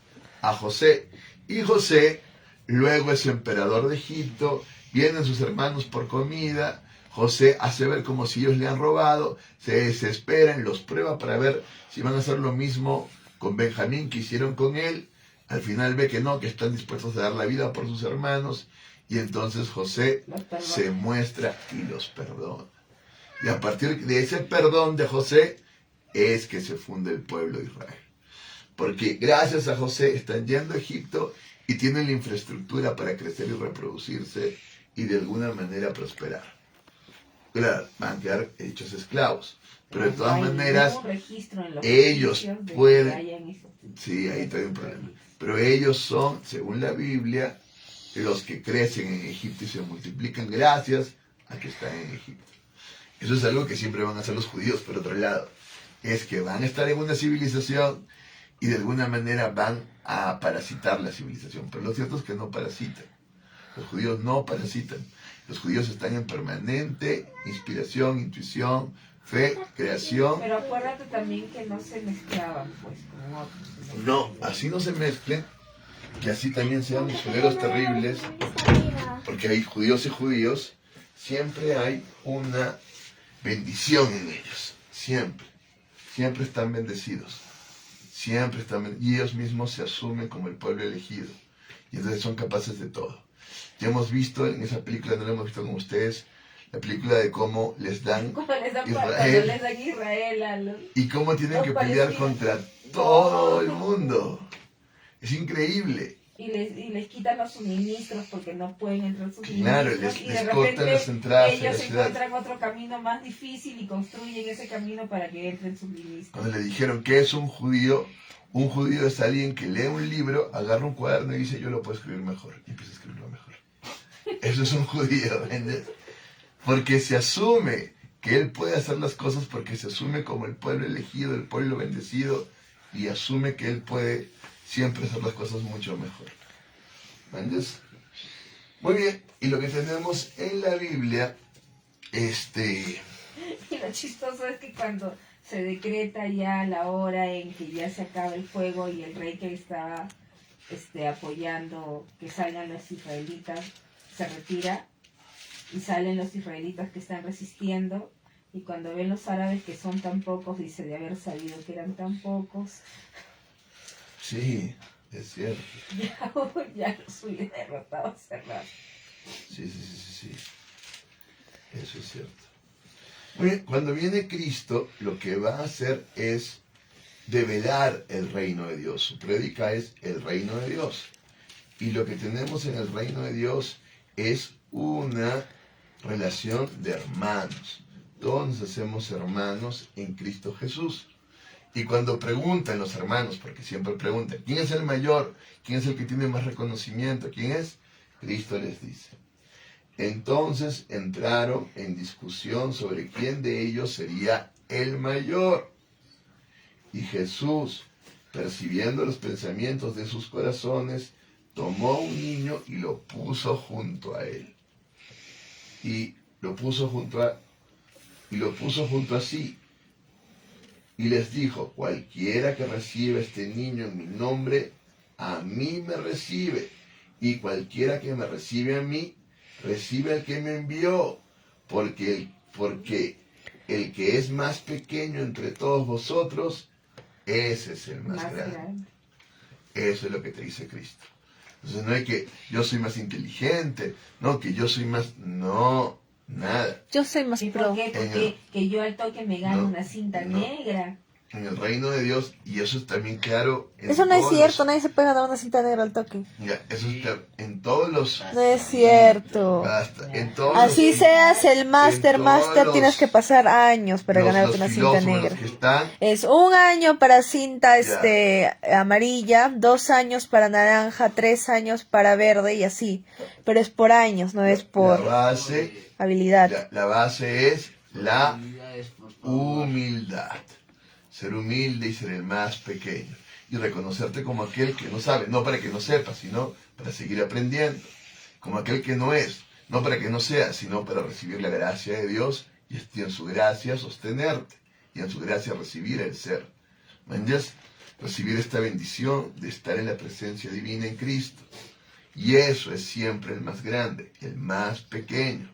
a José. Y José luego es emperador de Egipto, vienen sus hermanos por comida, José hace ver como si ellos le han robado, se desesperan, los prueba para ver si van a hacer lo mismo con Benjamín que hicieron con él. Al final ve que no, que están dispuestos a dar la vida por sus hermanos, y entonces José Los perdona. se muestra y los perdona. Y a partir de ese perdón de José es que se funde el pueblo de Israel. Porque gracias a José están yendo a Egipto y tienen la infraestructura para crecer y reproducirse y de alguna manera prosperar. Claro, van a quedar hechos esclavos, pero de todas No hay maneras, ningún registro en los ellos egipcios de que pueden- hayan eso. sí, ahí está un problema. Pero ellos son, según la Biblia, los que crecen en Egipto y se multiplican gracias a que están en Egipto. Eso es algo que siempre van a hacer los judíos, por otro lado. Es que van a estar en una civilización y de alguna manera van a parasitar la civilización. Pero lo cierto es que no parasitan. Los judíos no parasitan. Los judíos están en permanente inspiración, intuición, fe, creación. Pero acuérdate también que no se mezclaban pues con otros. No, así no se mezclen, que así también sean misioneros terribles, porque hay judíos y judíos, siempre hay una bendición en ellos, siempre, siempre están bendecidos, siempre están, y ellos mismos se asumen como el pueblo elegido, y entonces son capaces de todo. Ya hemos visto en esa película, no la hemos visto con ustedes, la película de cómo les dan ¿Cómo les dan cuando Israel les dan Israel a los... y cómo tienen los que pelear palestinos? contra todo el mundo. Es increíble. Y les quitan los suministros porque no pueden entrar suministros. Claro, y de les cortan repente las entradas a la ellos ciudad. encuentran otro camino más difícil y construyen ese camino para que entren suministros. Cuando le dijeron que es un judío es alguien que lee un libro, agarra un cuaderno y dice, yo lo puedo escribir mejor. Y empieza a escribirlo mejor. Eso es un judío, ¿entiendes? Porque se asume que él puede hacer las cosas porque se asume como el pueblo elegido, el pueblo bendecido, y asume que él puede siempre hacer las cosas mucho mejor. ¿Entiendes? Muy bien, y lo que tenemos en la Biblia, Y lo chistoso es que cuando se decreta ya la hora en que ya se acaba el fuego y el rey que estaba apoyando que salgan los israelitas se retira y salen los israelitas que están resistiendo, y cuando ven los árabes que son tan pocos, dice, de haber sabido que eran tan pocos, sí, es cierto. ya los hubiera derrotado hace rato. Sí. Eso es cierto. Muy bien, cuando viene Cristo, lo que va a hacer es develar el reino de Dios. Su prédica es el reino de Dios. Y lo que tenemos en el reino de Dios es una relación de hermanos. Todos nos hacemos hermanos en Cristo Jesús. Y cuando preguntan los hermanos, porque siempre preguntan, ¿quién es el mayor? ¿Quién es el que tiene más reconocimiento? ¿Quién es? Cristo les dice. Entonces entraron en discusión sobre quién de ellos sería el mayor. Y Jesús, percibiendo los pensamientos de sus corazones, tomó un niño y lo puso junto a él. Y lo puso junto a sí. Y les dijo, cualquiera que reciba este niño en mi nombre, a mí me recibe. Y cualquiera que me recibe a mí, recibe al que me envió. Porque el que es más pequeño entre todos vosotros, ese es el más grande. Eso es lo que te dice Cristo. Entonces no hay que yo soy más inteligente, no, que yo soy más... No, nada. Yo soy más ¿Y pro. por qué? Porque que yo al toque me gano una cinta negra. En el reino de Dios, y eso es también claro en Eso no es todos cierto, los- nadie se puede ganar una cinta negra al toque. Ya, eso es en todos los... No es cierto. Basta, en todos Así los- seas el máster, en todos los- tienes que pasar años para los ganarte una cinta filósofos negra. que están, Es 1 año para cinta Ya. amarilla, 2 años para naranja, 3 años para verde y así. Pero es por años, no es por la base, habilidad. la base es la Habilidades, por favor. humildad. Ser humilde y ser el más pequeño. Y reconocerte como aquel que no sabe, no para que no sepa, sino para seguir aprendiendo. Como aquel que no es, no para que no sea, sino para recibir la gracia de Dios y en su gracia sostenerte. Y en su gracia recibir el ser. ¿Entiendes? Recibir esta bendición de estar en la presencia divina en Cristo. Y eso es siempre el más grande, el más pequeño.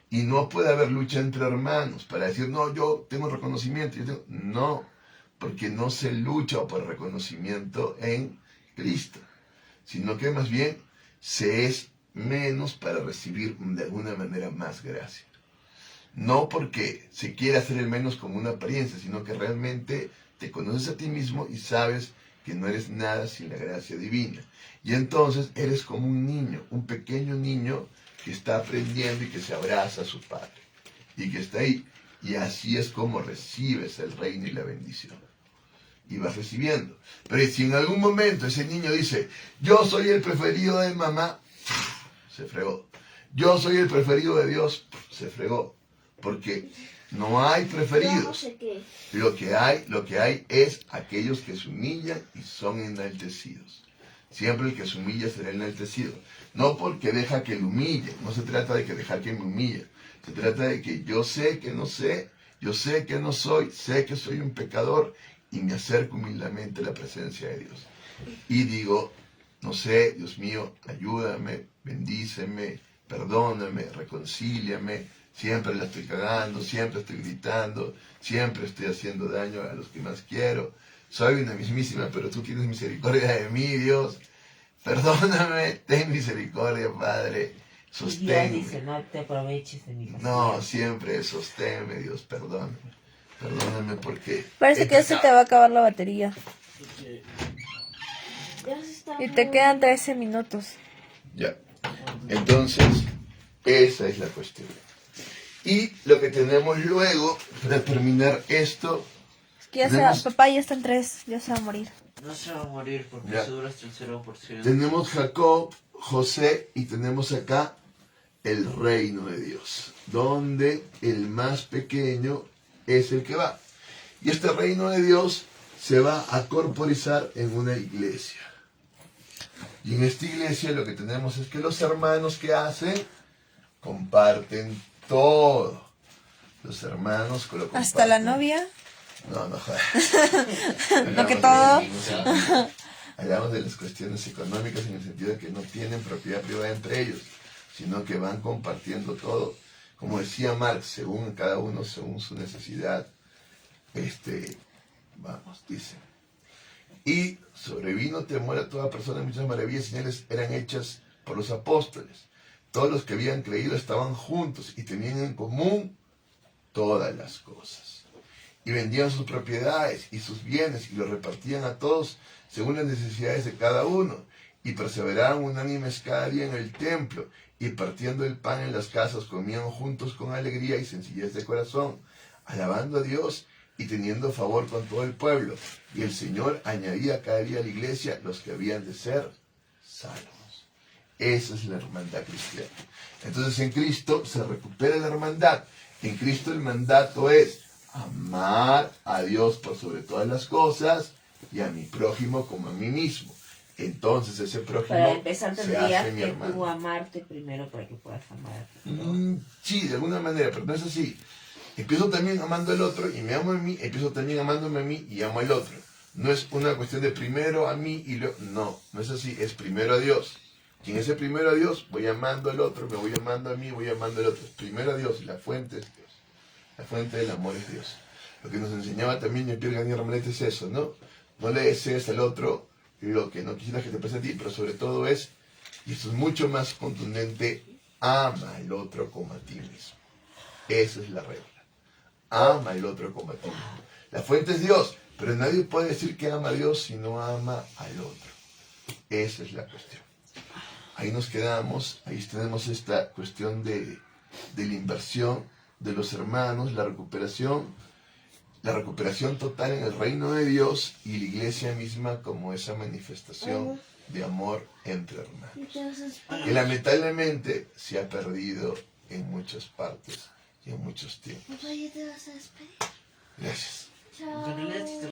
Y no puede haber lucha entre hermanos para decir, no, yo tengo reconocimiento. No, porque no se lucha por reconocimiento en Cristo, sino que más bien se es menos para recibir de alguna manera más gracia. No porque se quiera hacer el menos como una apariencia, sino que realmente te conoces a ti mismo y sabes que no eres nada sin la gracia divina. Y entonces eres como un niño, un pequeño niño que está aprendiendo y que se abraza a su padre. Y que está ahí. Y así es como recibes el reino y la bendición. Y vas recibiendo. Pero si en algún momento ese niño dice, yo soy el preferido de mamá, se fregó. Yo soy el preferido de Dios, se fregó. Porque no hay Yo no preferidos. sé qué. Lo que hay es aquellos que se humillan y son enaltecidos. Siempre el que se humilla será enaltecido. No porque deja que lo humille. No se trata de que dejar que me humille. Se trata de que yo sé que no sé. Yo sé que no soy. Sé que soy un pecador. Y me acerco humildemente a la presencia de Dios. Y digo, no sé, Dios mío, ayúdame, bendíceme, perdóname, reconcíliame. Siempre la estoy cagando, siempre estoy gritando, siempre estoy haciendo daño a los que más quiero. Soy una mismísima, pero tú tienes misericordia de mí, Dios. Perdóname, ten misericordia, Padre. Dios Sosténme. dice, no te aproveches de mi paciencia. No, siempre sosténme, Dios, perdóname. Perdóname porque... Parece he que ya se te pecado. va a acabar la batería. Ya se está Y te quedan 13 minutos. Ya. Entonces, esa es la cuestión. Y lo que tenemos luego, para terminar esto, Es que ya Tenemos- papá ya está en 3, ya se va a morir. No se va a morir porque Ya. se dura hasta el 0%. tenemos Jacob, José y tenemos acá el reino de Dios, donde el más pequeño es el que va. Y este reino de Dios se va a corporizar en una iglesia. Y en esta iglesia lo que tenemos es que los hermanos que hacen, comparten todo. Los hermanos que lo comparten. Hasta la novia. No, no jodas. No que Hablamos todo. hablamos de las cuestiones económicas en el sentido de que no tienen propiedad privada entre ellos, sino que van compartiendo todo. Como decía Marx, según cada uno, según su necesidad. Vamos, dice. Y sobrevino temor a toda persona, muchas maravillas y señales eran hechas por los apóstoles. Todos los que habían creído estaban juntos y tenían en común todas las cosas. Y vendían sus propiedades y sus bienes y los repartían a todos según las necesidades de cada uno. Y perseveraban unánimes cada día en el templo y partiendo el pan en las casas comían juntos con alegría y sencillez de corazón, alabando a Dios y teniendo favor con todo el pueblo. Y el Señor añadía cada día a la iglesia los que habían de ser salvos. Esa es la hermandad cristiana. Entonces en Cristo se recupera la hermandad. En Cristo el mandato es amar a Dios por sobre todas las cosas y a mi prójimo como a mí mismo. Entonces ese prójimo Para empezar se tendrías hace mi que hermano. tú amarte primero para que puedas amar. Sí, de alguna manera, pero no es así. Empiezo también amando al otro y me amo a mí, empiezo también amándome a mí y amo al otro. No es una cuestión de primero a mí y luego... No, no es así, es primero a Dios. Y en ese primero a Dios voy amando al otro, me voy amando a mí, voy amando al otro. Primero a Dios, la fuente es Dios. La fuente del amor es Dios. Lo que nos enseñaba también Jean-Pierre Garnier Ramelet es eso, ¿no? No le desees al otro lo que no quisieras que te pase a ti, pero sobre todo es, y esto es mucho más contundente, ama al otro como a ti mismo. Esa es la regla. Ama al otro como a ti mismo. La fuente es Dios, pero nadie puede decir que ama a Dios si no ama al otro. Esa es la cuestión. Ahí nos quedamos, ahí tenemos esta cuestión de la inversión de los hermanos, la recuperación total en el reino de Dios y la iglesia misma como esa manifestación de amor entre hermanos. Entonces, Que lamentablemente se ha perdido en muchas partes y en muchos tiempos. papá, ¿ya te vas a despedir? Gracias. Chao. Con el éxito.